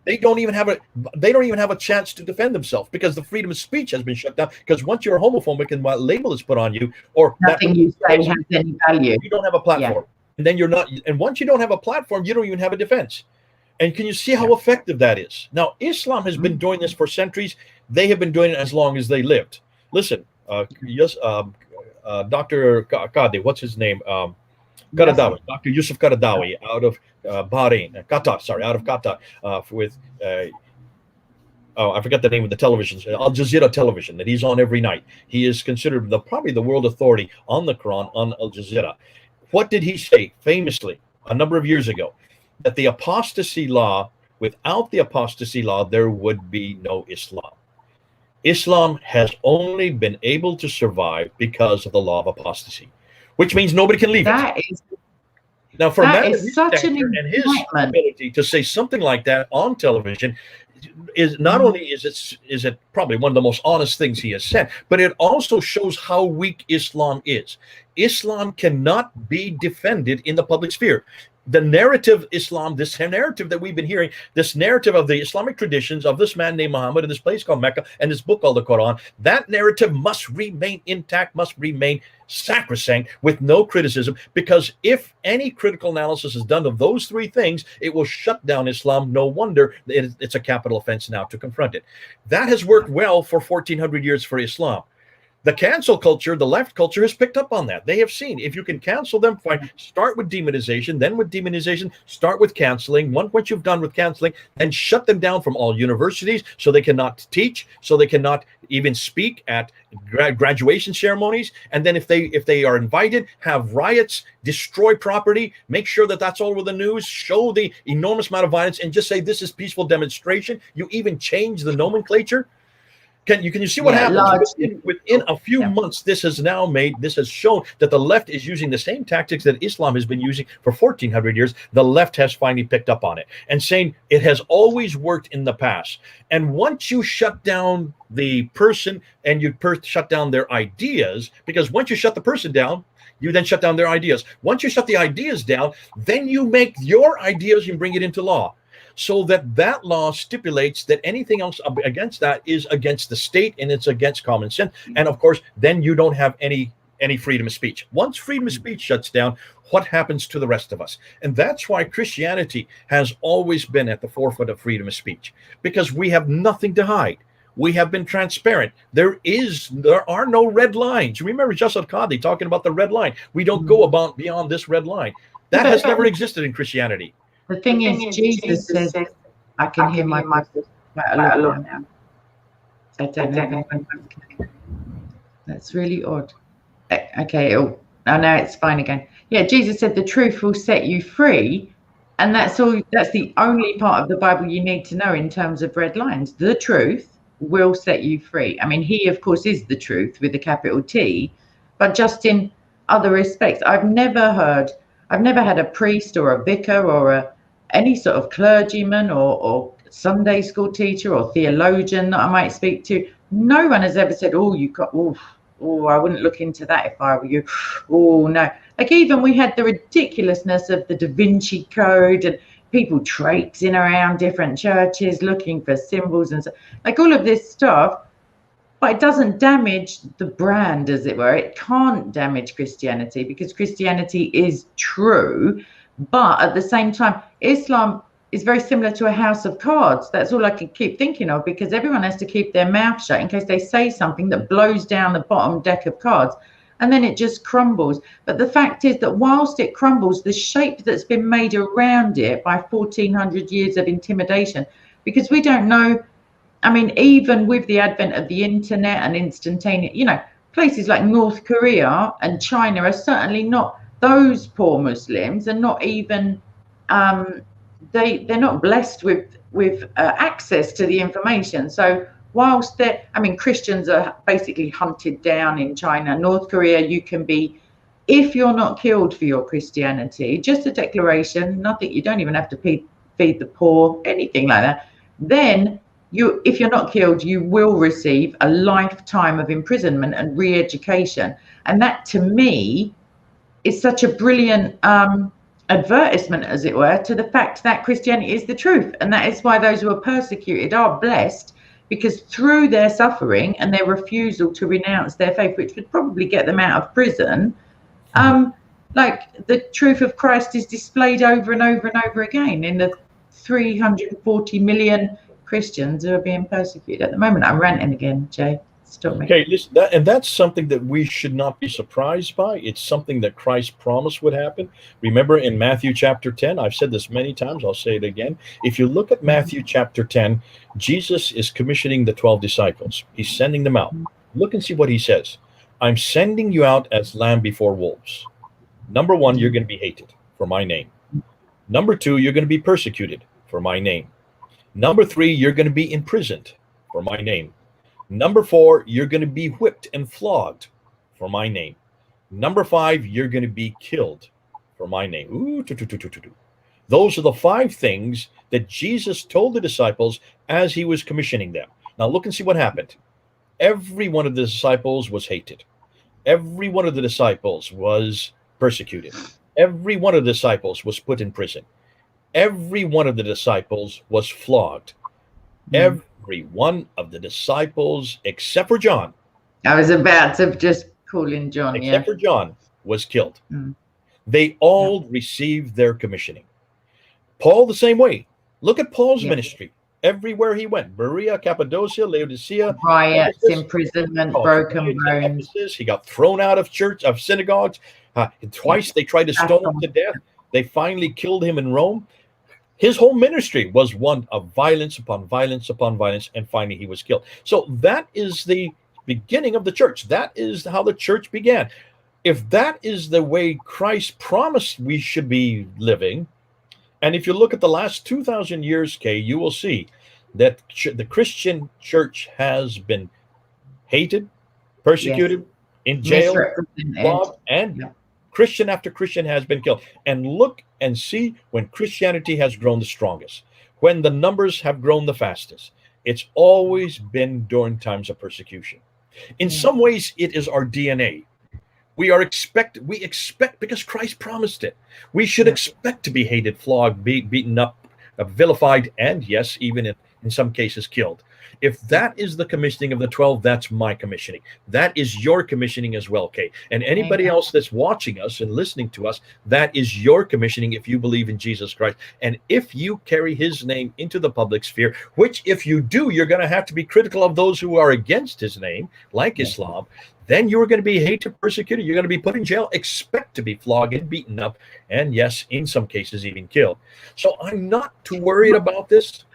They don't even have a chance to defend themselves, because the freedom of speech has been shut down. Because once you're homophobic and what label is put on you, or nothing you say has any value, you don't have a platform. And then you're not. And once you don't have a platform, you don't even have a defense. And can you see how effective that is? Now, Islam has been doing this for centuries. They have been doing it as long as they lived. Listen, Dr. Qadi, what's his name? Qaradawi, Dr. Yusuf Qaradawi, out of Bahrain, Qatar, out of Qatar, with, I forgot the name of the television, Al Jazeera television, that he's on every night. He is considered probably the world authority on the Quran on Al Jazeera. What did he say famously a number of years ago? That the apostasy law, without the apostasy law, there would be no Islam. Islam has only been able to survive because of the law of apostasy, which means nobody can leave it. Now, for a man of his stature and his ability to say something like that on television, is not only is it probably one of the most honest things he has said, but it also shows how weak Islam is. Islam cannot be defended in the public sphere. The narrative Islam, this narrative that we've been hearing, this narrative of the Islamic traditions of this man named Muhammad in this place called Mecca and this book called the Quran, that narrative must remain intact, must remain sacrosanct with no criticism, because if any critical analysis is done of those three things, it will shut down Islam. No wonder it's a capital offense now to confront it. That has worked well for 1400 years for Islam. The cancel culture, the left culture, has picked up on that. They have seen, if you can cancel them, fine. Start with demonization, then with demonization, start with canceling. Once you've done with canceling, then shut them down from all universities, so they cannot teach, so they cannot even speak at graduation ceremonies. And then if they are invited, have riots, destroy property, make sure that that's all over the news, show the enormous amount of violence, and just say this is peaceful demonstration. You even change the nomenclature. Can you see what happens within a few months? This has shown that the left is using the same tactics that Islam has been using for 1400 years. The left has finally picked up on it and saying it has always worked in the past. And once you shut down the person and you shut down their ideas, because once you shut the person down, you then shut down their ideas. Once you shut the ideas down, then you make your ideas and bring it into law. So that law stipulates that anything else against that is against the state, and it's against common sense. And of course, then you don't have any freedom of speech. Once freedom of speech shuts down, what happens to the rest of us? And that's why Christianity has always been at the forefront of freedom of speech, because we have nothing to hide. We have been transparent. There are no red lines. Remember Joseph Qadi talking about the red line. We don't go beyond this red line. That has never existed in Christianity. The thing is, Jesus says, I can hear my voice quite a lot now. I don't know. That's really odd. Okay, oh, now it's fine again. Yeah, Jesus said the truth will set you free. And that's all. That's the only part of the Bible you need to know in terms of red lines. The truth will set you free. I mean, he, of course, is the truth with a capital T, but just in other respects. I've never had a priest or a vicar or any sort of clergyman or Sunday school teacher or theologian that I might speak to. No one has ever said, oh, I wouldn't look into that if I were you. Oh, no. Like, even we had the ridiculousness of the Da Vinci Code and people traipsing around different churches looking for symbols and so, like all of this stuff. But it doesn't damage the brand, as it were. It can't damage Christianity because Christianity is true. But at the same time, Islam is very similar to a house of cards. That's all I can keep thinking of, because everyone has to keep their mouth shut in case they say something that blows down the bottom deck of cards, and then it just crumbles. But the fact is that whilst it crumbles, the shape that's been made around it by 1400 years of intimidation, because we don't know. I mean, even with the advent of the internet and instantaneous, places like North Korea and China are certainly not, those poor Muslims are not even, they're not blessed with access to the information. So whilst Christians are basically hunted down in China, North Korea, you can be, if you're not killed for your Christianity, just a declaration, nothing, you don't even have to feed the poor, anything like that, then if you're not killed, you will receive a lifetime of imprisonment and re-education. And that, to me, is such a brilliant advertisement, as it were, to the fact that Christianity is the truth. And that is why those who are persecuted are blessed, because through their suffering and their refusal to renounce their faith, which would probably get them out of prison, like the truth of Christ is displayed over and over and over again in the 340 million Christians who are being persecuted at the moment. I'm ranting again, Jay. Stop me. Okay, listen, that's something that we should not be surprised by. It's something that Christ promised would happen. Remember in Matthew chapter 10, I've said this many times, I'll say it again. If you look at Matthew chapter 10, Jesus is commissioning the 12 disciples. He's sending them out. Look and see what he says. I'm sending you out as lamb before wolves. Number one, you're going to be hated for my name. Number two, you're going to be persecuted for my name. Number three, you're going to be imprisoned for my name. Number four, you're going to be whipped and flogged for my name. Number five, you're going to be killed for my name. Ooh, those are the 5 things that Jesus told the disciples as he was commissioning them. Now look and see what happened. Every one of the disciples was hated. Every one of the disciples was persecuted. Every one of the disciples was put in prison. Every one of the disciples was flogged. Every one of the disciples, except for John. I was about to just call in John. Except for John, was killed. They all received their commissioning. Paul, the same way. Look at Paul's ministry. Everywhere he went, Berea, Cappadocia, Laodicea, riots, imprisonment, broken bones. He got thrown out of church, of synagogues. Twice they tried to stone him to death. They finally killed him in Rome. His whole ministry was one of violence upon violence upon violence, and finally he was killed. So that is the beginning of the church. That is how the church began. If that is the way Christ promised we should be living, and if you look at the last 2,000 years, Kay, you will see that the Christian church has been hated, persecuted, in jail, robbed, and Christian after Christian has been killed. And look and see when Christianity has grown the strongest, when the numbers have grown the fastest. It's always been during times of persecution. In some ways, it is our DNA. We expect because Christ promised it. We should expect to be hated, flogged, beaten up, vilified, and yes, even in some cases killed. If that is the commissioning of the 12, that's my commissioning. That is your commissioning as well, Kay. And anybody else that's watching us and listening to us, that is your commissioning if you believe in Jesus Christ. And if you carry his name into the public sphere, which if you do, you're going to have to be critical of those who are against his name, like Islam, then you're going to be hated, persecuted. You're going to be put in jail, expect to be flogged and beaten up, and yes, in some cases even killed. So I'm not too worried about this.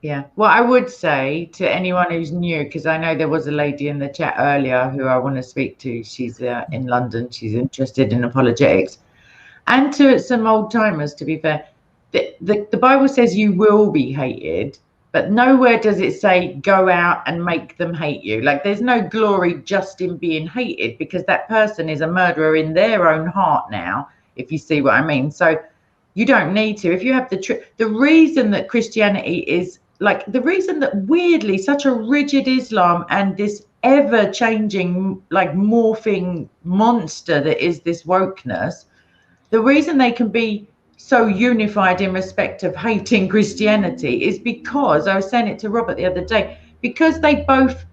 Yeah. Well, I would say to anyone who's new, because I know there was a lady in the chat earlier who I want to speak to. She's in London. She's interested in apologetics. And to some old timers, to be fair, the Bible says you will be hated, but nowhere does it say go out and make them hate you. Like there's no glory just in being hated, because that person is a murderer in their own heart now, if you see what I mean. So you don't need to. If you have the reason that Christianity is like the reason that weirdly such a rigid Islam and this ever changing, like morphing monster that is this wokeness, the reason they can be so unified in respect of hating Christianity is because, I was saying it to Robert the other day, because they both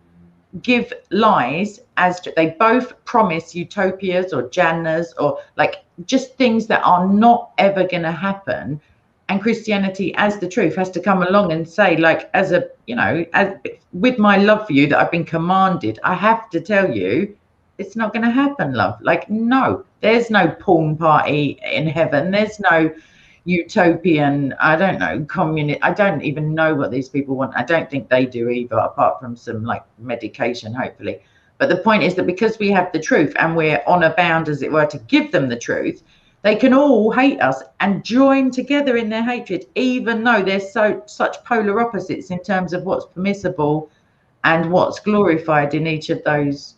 give lies, as they both promise utopias or Jannas or like just things that are not ever going to happen. And Christianity as the truth has to come along and say, like, as a, you know, as with my love for you that I've been commanded, I have to tell you, it's not going to happen, love. Like, no, there's no porn party in heaven. There's no utopian, I don't know, communist. I don't even know what these people want. I don't think they do either, apart from some like medication, hopefully. But the point is that because we have the truth and we're honor bound, as it were, to give them the truth, they can all hate us and join together in their hatred, even though there's such polar opposites in terms of what's permissible and what's glorified in each of those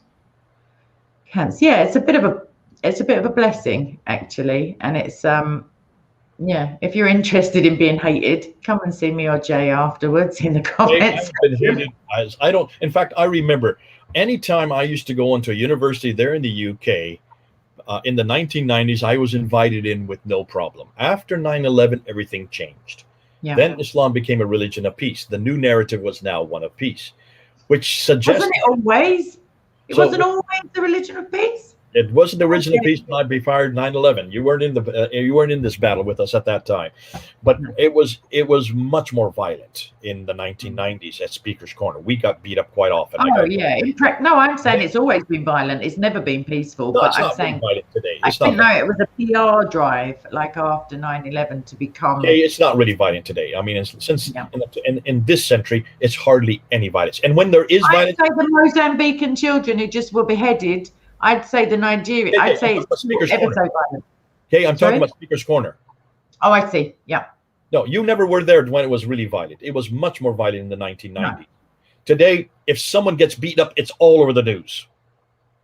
camps. Yeah, it's a bit of a blessing actually, and it's yeah. If you're interested in being hated, come and see me or Jay afterwards in the comments. I've been hated as I don't. In fact, I remember anytime I used to go into a university there in the UK. In the 1990s, I was invited in with no problem. After 9/11, everything changed. Yeah. Then Islam became a religion of peace. The new narrative was now one of peace, which suggests... Wasn't it always? It So- wasn't always the religion of peace. It wasn't the original Okay. peace when I fired 9/11. You weren't in this battle with us at that time, but it was much more violent in the 1990s at Speaker's Corner. We got beat up quite often. Oh yeah. No, I'm saying it's always been violent. It's never been peaceful. No, but it's I'm not saying violent today. I It's not. think no, it was a PR drive, like after 9/11, to become. Okay, it's not really violent today. I mean, since Yeah. in this century, it's hardly any violence. And when there is I'd violence, say the Mozambican children who just were beheaded. I'd say the Nigerian. Okay, I'd say I'm talking about Speaker's it's ever Corner. so violent. okay, I'm Sorry? talking about Speaker's Corner. Oh, I see. Yeah. No, you never were there when it was really violent. It was much more violent in the 1990s. Today, if someone gets beat up, it's all over the news.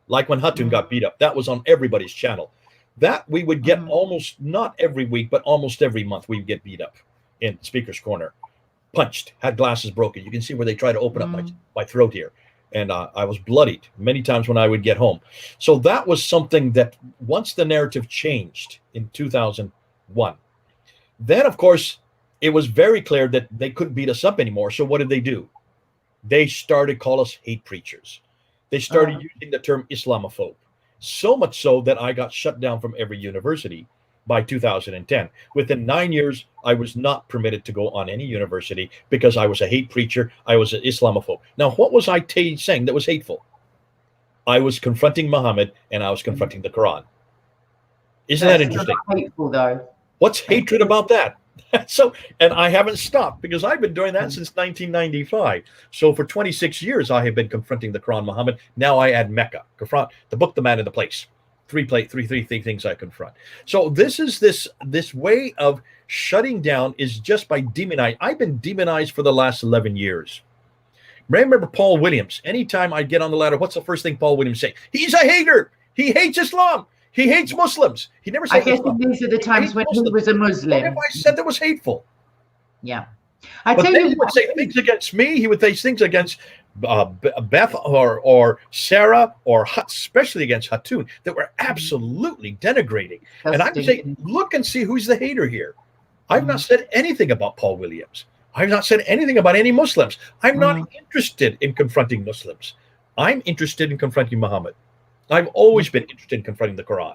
Like when Hatun got beat up, that was on everybody's channel. That we would get almost, not every week, but almost every month, we would get beat up in Speaker's Corner. Punched, had glasses broken. You can see where they try to open up my throat here. And I was bloodied many times when I would get home. So that was something that once the narrative changed in 2001, then, of course, it was very clear that they couldn't beat us up anymore. So what did they do? They started call us hate preachers. They started using the term Islamophobe. So much so that I got shut down from every university by 2010. Within 9 years, I was not permitted to go on any university because I was a hate preacher. I was an Islamophobe. Now, what was I saying that was hateful? I was confronting Muhammad and I was confronting the Quran. Isn't that interesting? Hateful though. What's hatred about that? So, and I haven't stopped because I've been doing that since 1995. So for 26 years, I have been confronting the Quran, Muhammad. Now I add Mecca, confront the book, the man, and the place. Three things I confront. So this is this way of shutting down is just by demonizing. I've been demonized for the last 11 years. Remember Paul Williams? Anytime I get on the ladder, what's the first thing Paul Williams say? He's a hater. He hates Islam. He hates Muslims. He never said I guess Islam. these are the times when he was a Muslim. What if I said that was hateful? Yeah. But then he would say things against me. He would say things against Beth or Sarah or especially against Hatun that were absolutely denigrating. And I would say, look and see who's the hater here. I've not said anything about Paul Williams. I've not said anything about any Muslims. I'm not interested in confronting Muslims. I'm interested in confronting Muhammad. I've always been interested in confronting the Quran.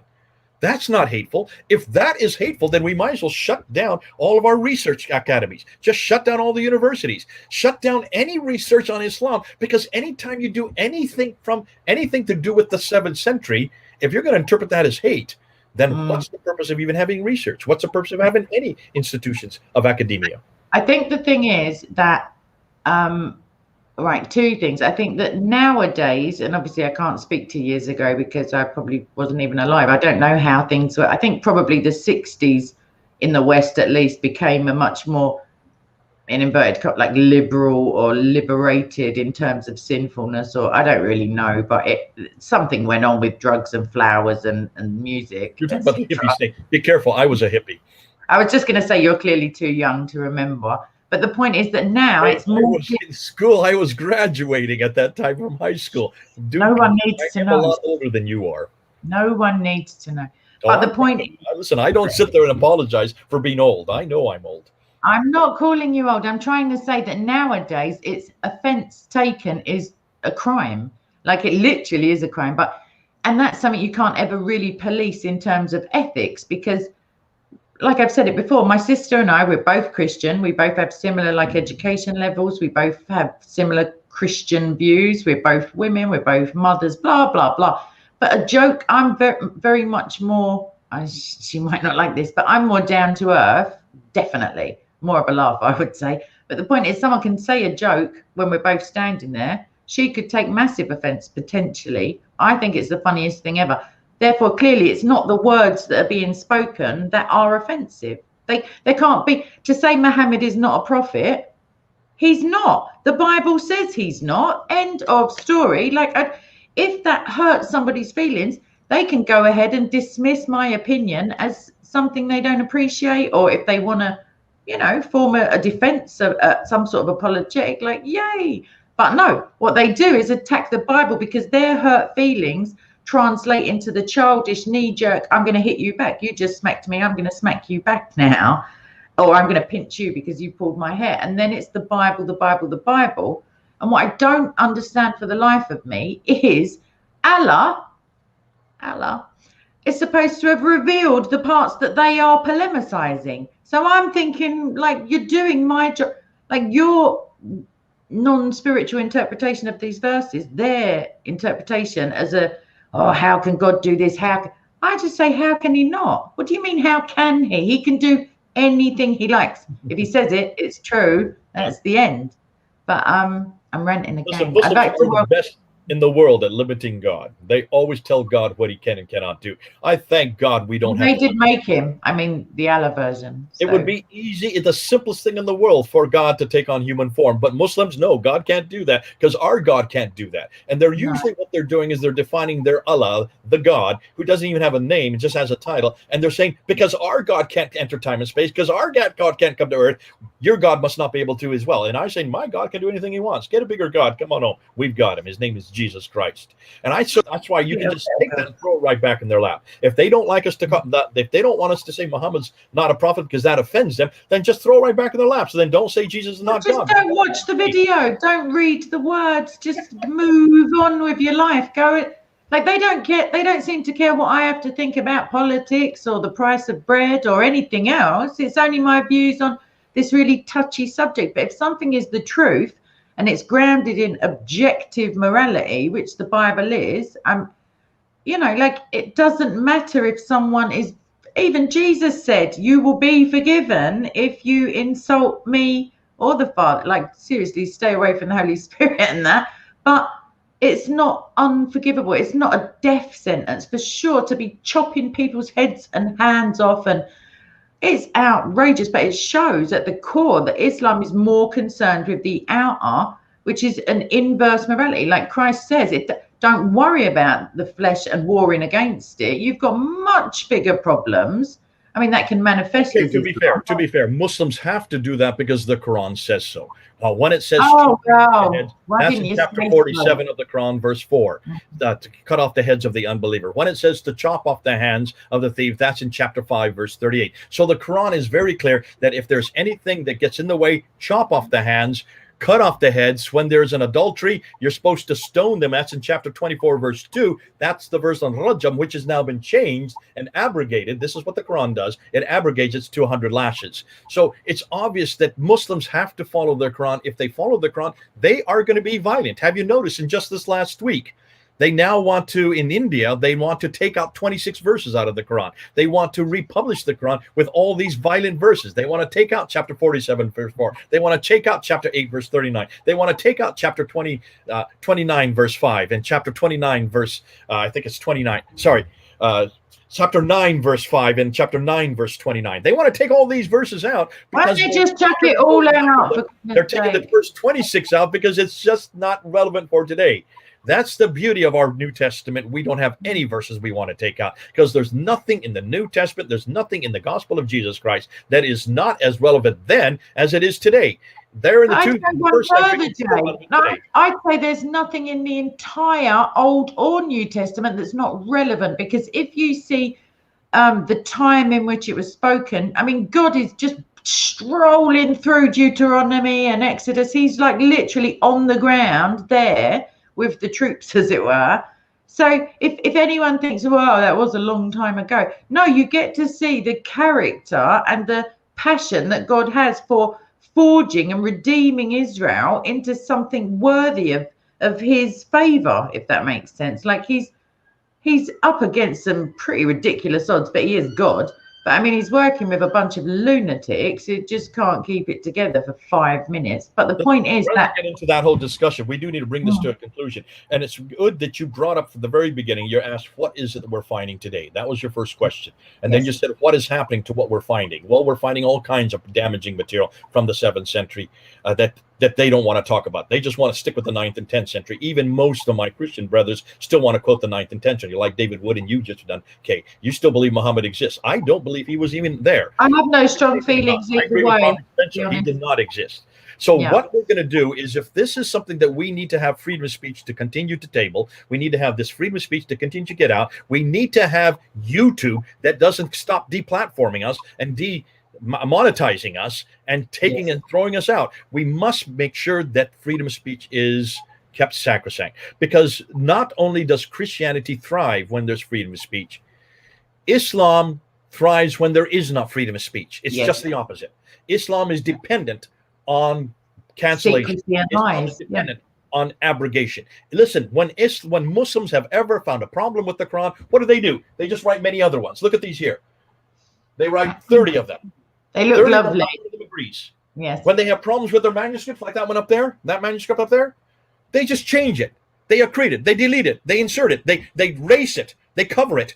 That's not hateful. If that is hateful, then we might as well shut down all of our research academies. Just shut down all the universities. Shut down any research on Islam, because anytime you do anything to do with the 7th century, if you're going to interpret that as hate, then what's the purpose of even having research? What's the purpose of having any institutions of academia? I think the thing is that, right, two things. I think that nowadays, and obviously I can't speak to years ago because I probably wasn't even alive. I don't know how things were. I think probably the 60s in the West at least became a much more, in inverted like liberal or liberated in terms of sinfulness, or I don't really know, but something went on with drugs and flowers and music. You're talking about the hippie thing. Be careful. I was a hippie. I was just going to say you're clearly too young to remember. But the point is that now it's more. I was in school. I was graduating at that time from high school. Dude, no one needs to know. I'm a lot older than you are. No one needs to know. But the point is, listen, I don't sit there and apologize for being old. I know I'm old. I'm not calling you old. I'm trying to say that nowadays it's offense taken is a crime. Like it literally is a crime. And that's something you can't ever really police in terms of ethics, because like I've said it before, my sister and I, we're both Christian. We both have similar education levels. We both have similar Christian views. We're both women. We're both mothers, blah, blah, blah. But a joke, I'm very, very much more, she might not like this, but I'm more down to earth, definitely. More of a laugh, I would say. But the point is, someone can say a joke when we're both standing there. She could take massive offense, potentially. I think it's the funniest thing ever. Therefore, clearly, it's not the words that are being spoken that are offensive. They can't be. To say Muhammad is not a prophet, he's not. The Bible says he's not. End of story. If that hurts somebody's feelings, they can go ahead and dismiss my opinion as something they don't appreciate, or if they want to, form a defense of some sort of apologetic, yay. But no, what they do is attack the Bible because their hurt feelings translate into the childish knee-jerk, I'm going to hit you back. You just smacked me. I'm going to smack you back now. Or I'm going to pinch you because you pulled my hair. And then it's the Bible, the Bible, the Bible. And what I don't understand for the life of me is Allah is supposed to have revealed the parts that they are polemicizing. So I'm thinking, like, you're doing my job. Like, your non-spiritual interpretation of these verses, their interpretation as a, oh, how can God do this? I just say, how can he not? What do you mean, how can he? He can do anything he likes. If he says it, it's true. That's the end. But I'm ranting again. Listen, Muslims are the best in the world at limiting God. They always tell God what he can and cannot do. I thank God we don't have They did make him. I mean, the Allah version. So. It would be easy. It's the simplest thing in the world for God to take on human form. But Muslims, no, God can't do that because our God can't do that. And they're usually what they're doing is they're defining their Allah, the God, who doesn't even have a name, it just has a title. And they're saying, because our God can't enter time and space, because our God can't come to earth, your God must not be able to as well. And I say, my God can do anything he wants. Get a bigger God. Come on home. We've got him. His name is Jesus Christ. And that's why you can just take that and throw it right back in their lap. If they don't like us to call that, if they don't want us to say Muhammad's not a prophet because that offends them, then just throw it right back in their lap. So then don't say Jesus is not God. Just don't watch the video. Don't read the words. Just move on with your life. Go. Like, they don't care. They don't seem to care what I have to think about politics or the price of bread or anything else. It's only my views on this really touchy subject. But if something is the truth, and it's grounded in objective morality, which the Bible is, you know, like, it doesn't matter if someone is, even Jesus said, you will be forgiven if you insult me or the Father. Like, seriously, stay away from the Holy Spirit and that. But it's not unforgivable. It's not a death sentence for sure to be chopping people's heads and hands off, and it's outrageous, but it shows at the core that Islam is more concerned with the outer, which is an inverse morality. Like Christ says, don't worry about the flesh and warring against it. You've got much bigger problems. I mean, that can manifest. Okay, to be fair, Muslims have to do that because the Quran says so. When it says that's in chapter 47 of the Quran, verse 4, to cut off the heads of the unbeliever. When it says to chop off the hands of the thief, that's in chapter 5, verse 38. So the Quran is very clear that if there's anything that gets in the way, chop off the hands, cut off the heads. When there's an adultery, you're supposed to stone them. That's in chapter 24, verse 2. That's the verse on Rajam, which has now been changed and abrogated. This is what the Quran does. It abrogates it to 200 lashes. So it's obvious that Muslims have to follow their Quran. If they follow the Quran, they are going to be violent. Have you noticed in just this last week, they now want to, in India, they want to take out 26 verses out of the Quran. They want to republish the Quran with all these violent verses. They want to take out chapter 47, verse 4. They want to take out chapter 8, verse 39. They want to take out chapter 29, verse 5, and chapter 29, verse, I think it's 29. Sorry. Chapter 9, verse 5, and chapter 9, verse 29. They want to take all these verses out. Why don't they just chuck it all out? They're taking the first 26 out because it's just not relevant for today. That's the beauty of our New Testament. We don't have any verses we want to take out because there's nothing in the New Testament, there's nothing in the gospel of Jesus Christ that is not as relevant then as it is today. They're in the first century. I'd say there's nothing in the entire Old or New Testament that's not relevant, because if you see the time in which it was spoken, I mean, God is just strolling through Deuteronomy and Exodus. He's like literally on the ground there with the troops, as it were. So if anyone thinks, well, that was a long time ago, no, you get to see the character and the passion that God has for forging and redeeming Israel into something worthy of his favor, if that makes sense. Like, he's up against some pretty ridiculous odds, but he is God. But I mean, he's working with a bunch of lunatics who just can't keep it together for 5 minutes. But the point is that, get into that whole discussion, we do need to bring this to a conclusion. And it's good that you brought up from the very beginning. You asked, what is it that we're finding today? That was your first question. And then you said, what is happening to what we're finding? Well, we're finding all kinds of damaging material from the 7th century that they don't want to talk about. They just want to stick with the 9th and 10th century. Even most of my Christian brothers still want to quote the 9th and 10th century, like David Wood and you just done. Okay, you still believe Muhammad exists. I don't believe he was even there. I have no strong feelings either way. He did not exist. So Yeah. what we're going to do is, if this is something that we need to have freedom of speech to continue to table, we need to have this freedom of speech to continue to get out. We need to have YouTube that doesn't stop deplatforming us and monetizing us and taking and throwing us out. We must make sure that freedom of speech is kept sacrosanct, because not only does Christianity thrive when there's freedom of speech, Islam thrives when there is not freedom of speech. It's just the opposite. Islam is dependent on cancellation. Islam is dependent on abrogation. Listen, when Muslims have ever found a problem with the Quran, what do? They just write many other ones. Look at these here. They write 30 of them. They look lovely. Them agrees. Yes. When they have problems with their manuscripts, like that one up there, that manuscript up there, they just change it. They accrete it. They delete it. They insert it. They erase it. They cover it.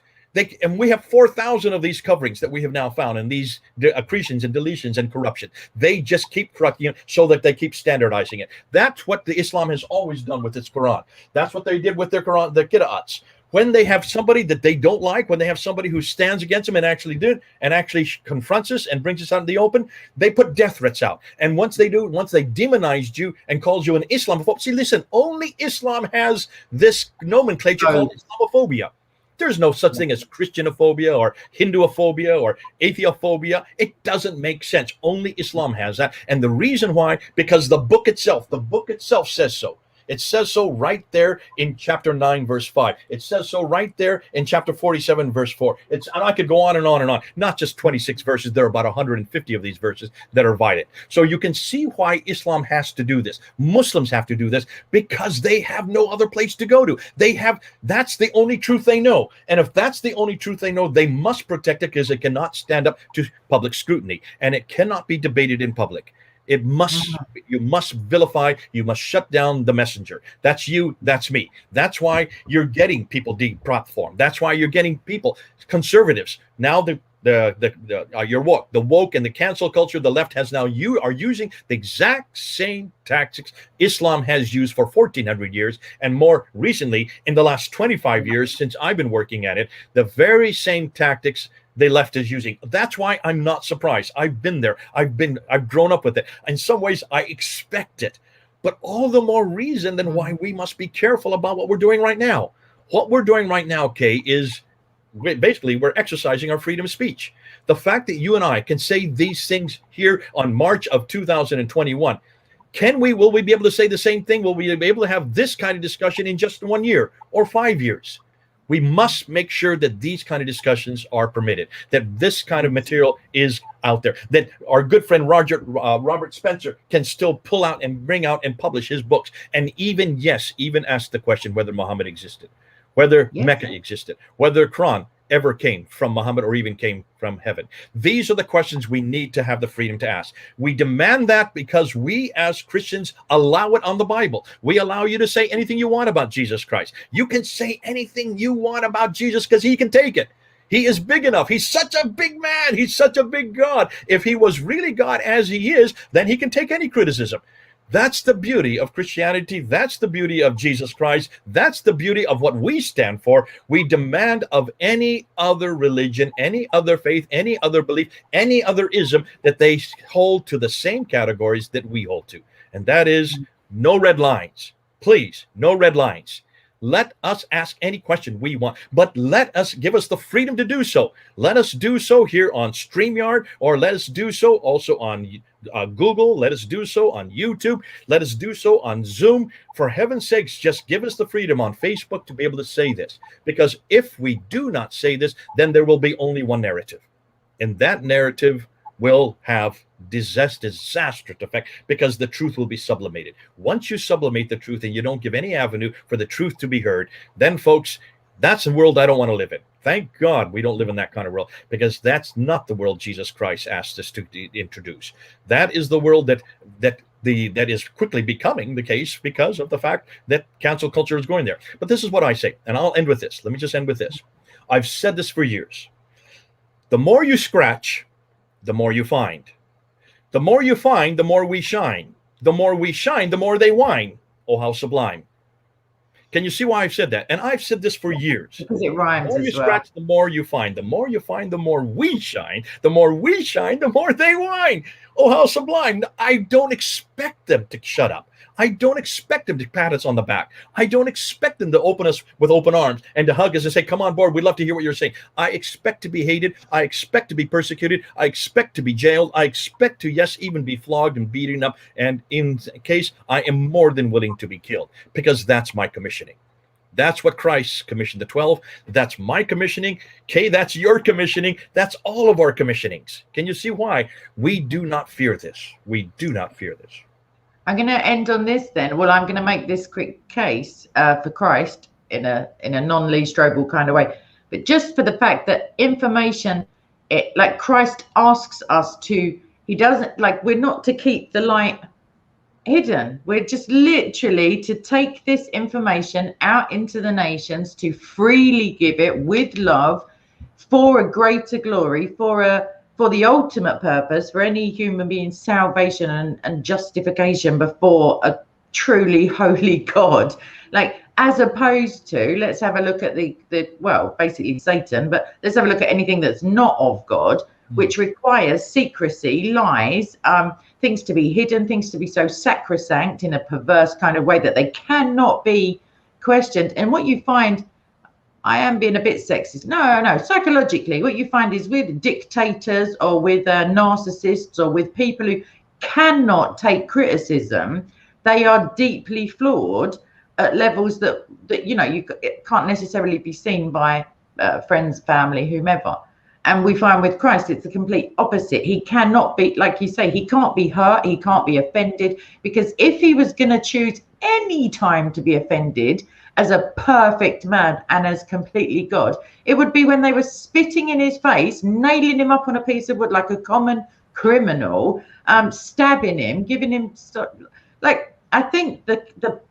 And we have 4,000 of these coverings that we have now found, and these accretions and deletions and corruption. They just keep correcting it so that they keep standardizing it. That's what the Islam has always done with its Quran. That's what they did with their Quran, the Qira'ats. When they have somebody that they don't like, when they have somebody who stands against them and actually confronts us and brings us out in the open, they put death threats out. And once they demonized you and calls you an Islamophobe, see, listen, only Islam has this nomenclature called Islamophobia. There's no such thing as Christianophobia or Hinduophobia or atheophobia. It doesn't make sense. Only Islam has that. And the reason why, because the book itself says so. It says so right there in chapter 9, verse 5. It says so right there in chapter 47, verse 4. And I could go on and on and on. Not just 26 verses. There are about 150 of these verses that are vital. So you can see why Islam has to do this. Muslims have to do this because they have no other place to go to. That's the only truth they know. And if that's the only truth they know, they must protect it, because it cannot stand up to public scrutiny, and it cannot be debated in public. You must vilify, you must shut down the messenger. That's you, that's me. That's why you're getting people deplatformed. That's why you're getting people, conservatives. Now the woke and the cancel culture, the left are using the exact same tactics Islam has used for 1,400 years, and more recently, in the last 25 years since I've been working at it, the very same tactics the left is using. That's why I'm not surprised. I've been there. I've grown up with it. In some ways, I expect it. But all the more reason than why we must be careful about what we're doing right now. What we're doing right now, Kay, is basically we're exercising our freedom of speech. The fact that you and I can say these things here on March of 2021, will we be able to say the same thing? Will we be able to have this kind of discussion in just 1 year or 5 years? We must make sure that these kind of discussions are permitted, that this kind of material is out there, that our good friend Robert Spencer can still pull out and bring out and publish his books, and even ask the question whether Muhammad existed, whether Mecca existed, whether Quran ever came from Muhammad or even came from heaven. These are the questions we need to have the freedom to ask. We demand that because we as Christians allow it on the Bible. We allow you to say anything you want about Jesus Christ. You can say anything you want about Jesus because he can take it. He is big enough. He's such a big man. He's such a big God. If he was really God as he is, then he can take any criticism. That's the beauty of Christianity. That's the beauty of Jesus Christ. That's the beauty of what we stand for. We demand of any other religion, any other faith, any other belief, any other ism, that they hold to the same categories that we hold to. And that is no red lines. Please, no red lines. Let us ask any question we want, but give us the freedom to do so. Let us do so here on StreamYard, or let us do so also on Google. Let us do so on YouTube. Let us do so on Zoom. For heaven's sakes, just give us the freedom on Facebook to be able to say this. Because if we do not say this, then there will be only one narrative. And that narrative will have disastrous effect, because the truth will be sublimated. Once you sublimate the truth and you don't give any avenue for the truth to be heard, then folks, that's a world I don't want to live in. Thank God we don't live in that kind of world, because that's not the world Jesus Christ asked us to introduce. That is the world that is quickly becoming the case because of the fact that cancel culture is going there. But this is what I say, and I'll end with this. Let me just end with this. I've said this for years. The more you scratch, the more you find. The more you find, the more we shine. The more we shine, the more they whine. Oh, how sublime. Can you see why I've said that? And I've said this for years. Because it rhymes The more you as well. scratch, the more you find. The more you find, the more we shine. The more we shine, the more they whine. Oh, how sublime. I don't expect them to shut up. I don't expect them to pat us on the back. I don't expect them to open us with open arms and to hug us and say, come on board, we'd love to hear what you're saying. I expect to be hated. I expect to be persecuted. I expect to be jailed. I expect to, yes, even be flogged and beaten up. And in case, I am more than willing to be killed, because that's my commissioning. That's what Christ commissioned the 12. That's my commissioning. Okay, that's your commissioning. That's all of our commissionings. Can you see why? We do not fear this. We do not fear this. I'm going to end on this then. Well, I'm going to make this quick case for Christ in a non-Lee Strobel kind of way, but just for the fact that information, like Christ asks us to, he doesn't, like, we're not to keep the light hidden. We're just literally to take this information out into the nations, to freely give it with love for a greater glory, for the ultimate purpose, for any human being's salvation and justification before a truly holy God. Like, as opposed to, let's have a look at the well, basically Satan, but let's have a look at anything that's not of God, which requires secrecy, lies, things to be hidden, things to be so sacrosanct in a perverse kind of way that they cannot be questioned. And what you find, I am being a bit sexist. No. Psychologically, what you find is with dictators or with narcissists or with people who cannot take criticism, they are deeply flawed at levels that you know, it can't necessarily be seen by friends, family, whomever. And we find with Christ, it's the complete opposite. He cannot be, like you say, he can't be hurt. He can't be offended, because if he was going to choose any time to be offended as a perfect man and as completely God, it would be when they were spitting in his face, nailing him up on a piece of wood like a common criminal, stabbing him, giving him, like, I think the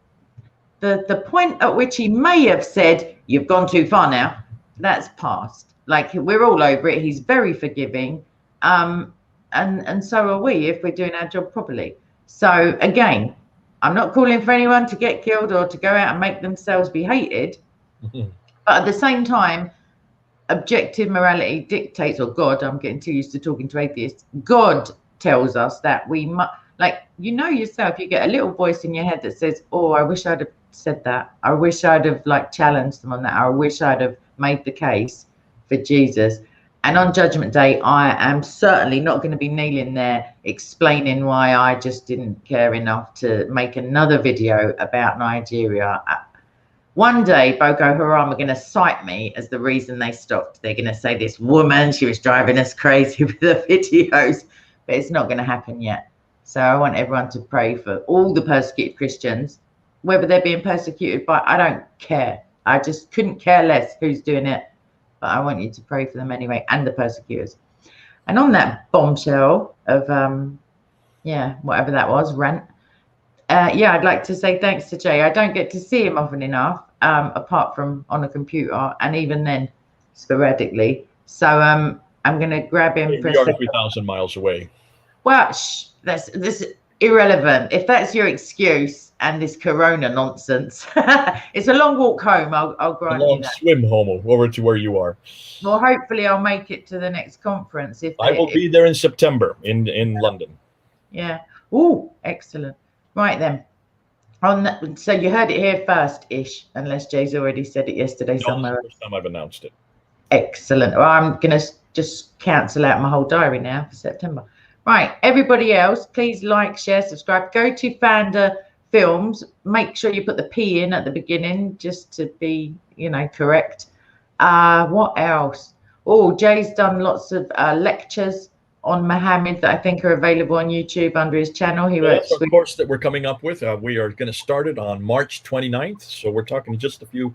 point at which he may have said, you've gone too far now, that's past. Like, we're all over it. He's very forgiving, and so are we if we're doing our job properly. So again, I'm not calling for anyone to get killed or to go out and make themselves be hated. But at the same time, objective morality dictates, or God, I'm getting too used to talking to atheists, God tells us that we must, like, you know yourself, you get a little voice in your head that says, oh, I wish I'd have said that. I wish I'd have, like, challenged them on that. I wish I'd have made the case for Jesus. And on Judgment Day, I am certainly not going to be kneeling there explaining why I just didn't care enough to make another video about Nigeria. One day, Boko Haram are going to cite me as the reason they stopped. They're going to say, this woman, she was driving us crazy with the videos. But it's not going to happen yet. So I want everyone to pray for all the persecuted Christians, whether they're being persecuted by, I don't care. I just couldn't care less who's doing it. But I want you to pray for them anyway, and the persecutors. And on that bombshell of, yeah, whatever that was, rant. Yeah, I'd like to say thanks to Jay. I don't get to see him often enough, apart from on a computer, and even then sporadically. So I'm going to grab him for a second. 3,000 miles away. Well, this is irrelevant. If that's your excuse and this corona nonsense, it's a long walk home. I'll grant you that. Swim home over to where you are. Well, hopefully I'll make it to the next conference. I will be there in September in London. Yeah. Oh, excellent. Right then. So you heard it here first-ish, unless Jay's already said it yesterday somewhere. First time I've announced it. Excellent. Well, I'm going to just cancel out my whole diary now for September. Right. Everybody else, please like, share, subscribe. Go to Fanda Films. Make sure you put the P in at the beginning just to be, you know, correct. What else? Oh, Jay's done lots of lectures on Mohammed that I think are available on YouTube under his channel. He works with a course that we're coming up with. We are going to start it on March 29th. So we're talking just a few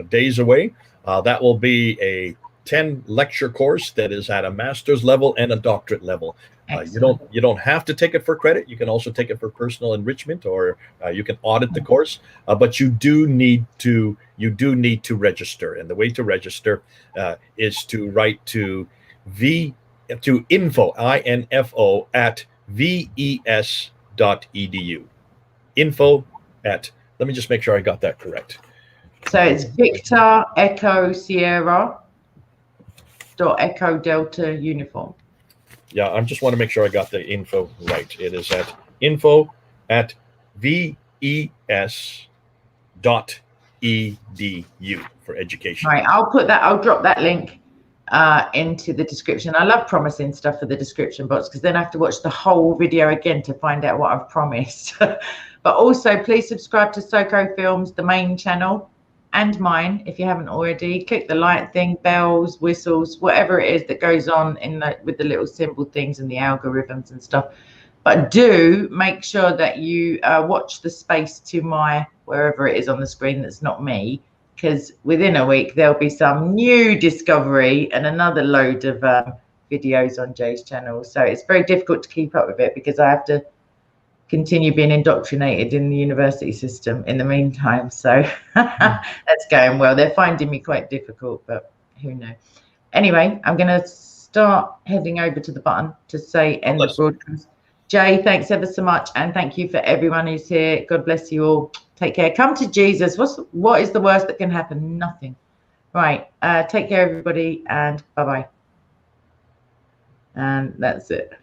days away. That will be a 10 lecture course that is at a master's level and a doctorate level. You don't have to take it for credit. You can also take it for personal enrichment, or you can audit the course. But you do need to register, and the way to register is to write to info at ves.edu. Info at, let me just make sure I got that correct. So it's Victor Echo Sierra dot Echo Delta Uniform. Yeah, I just want to make sure I got the info right. It is at info@ves.edu for education. Right, I'll drop that link into the description. I love promising stuff for the description box because then I have to watch the whole video again to find out what I've promised. But also, please subscribe to SOCO Films, the main channel, and mine if you haven't already. Click the like thing, bells, whistles, whatever it is that goes on with the little symbol things and the algorithms and stuff. But do make sure that you watch the space to my wherever it is on the screen that's not me, because within a week there'll be some new discovery and another load of videos on Jay's channel. So it's very difficult to keep up with it because I have to continue being indoctrinated in the university system in the meantime. So that's going well. They're finding me quite difficult, but who knows. Anyway, I'm going to start heading over to the button to say end the broadcast. Jay, thanks ever so much, and thank you for everyone who's here. God bless you all. Take care. Come to Jesus. What is the worst that can happen? Nothing. Right. Take care, everybody, and bye-bye. And that's it.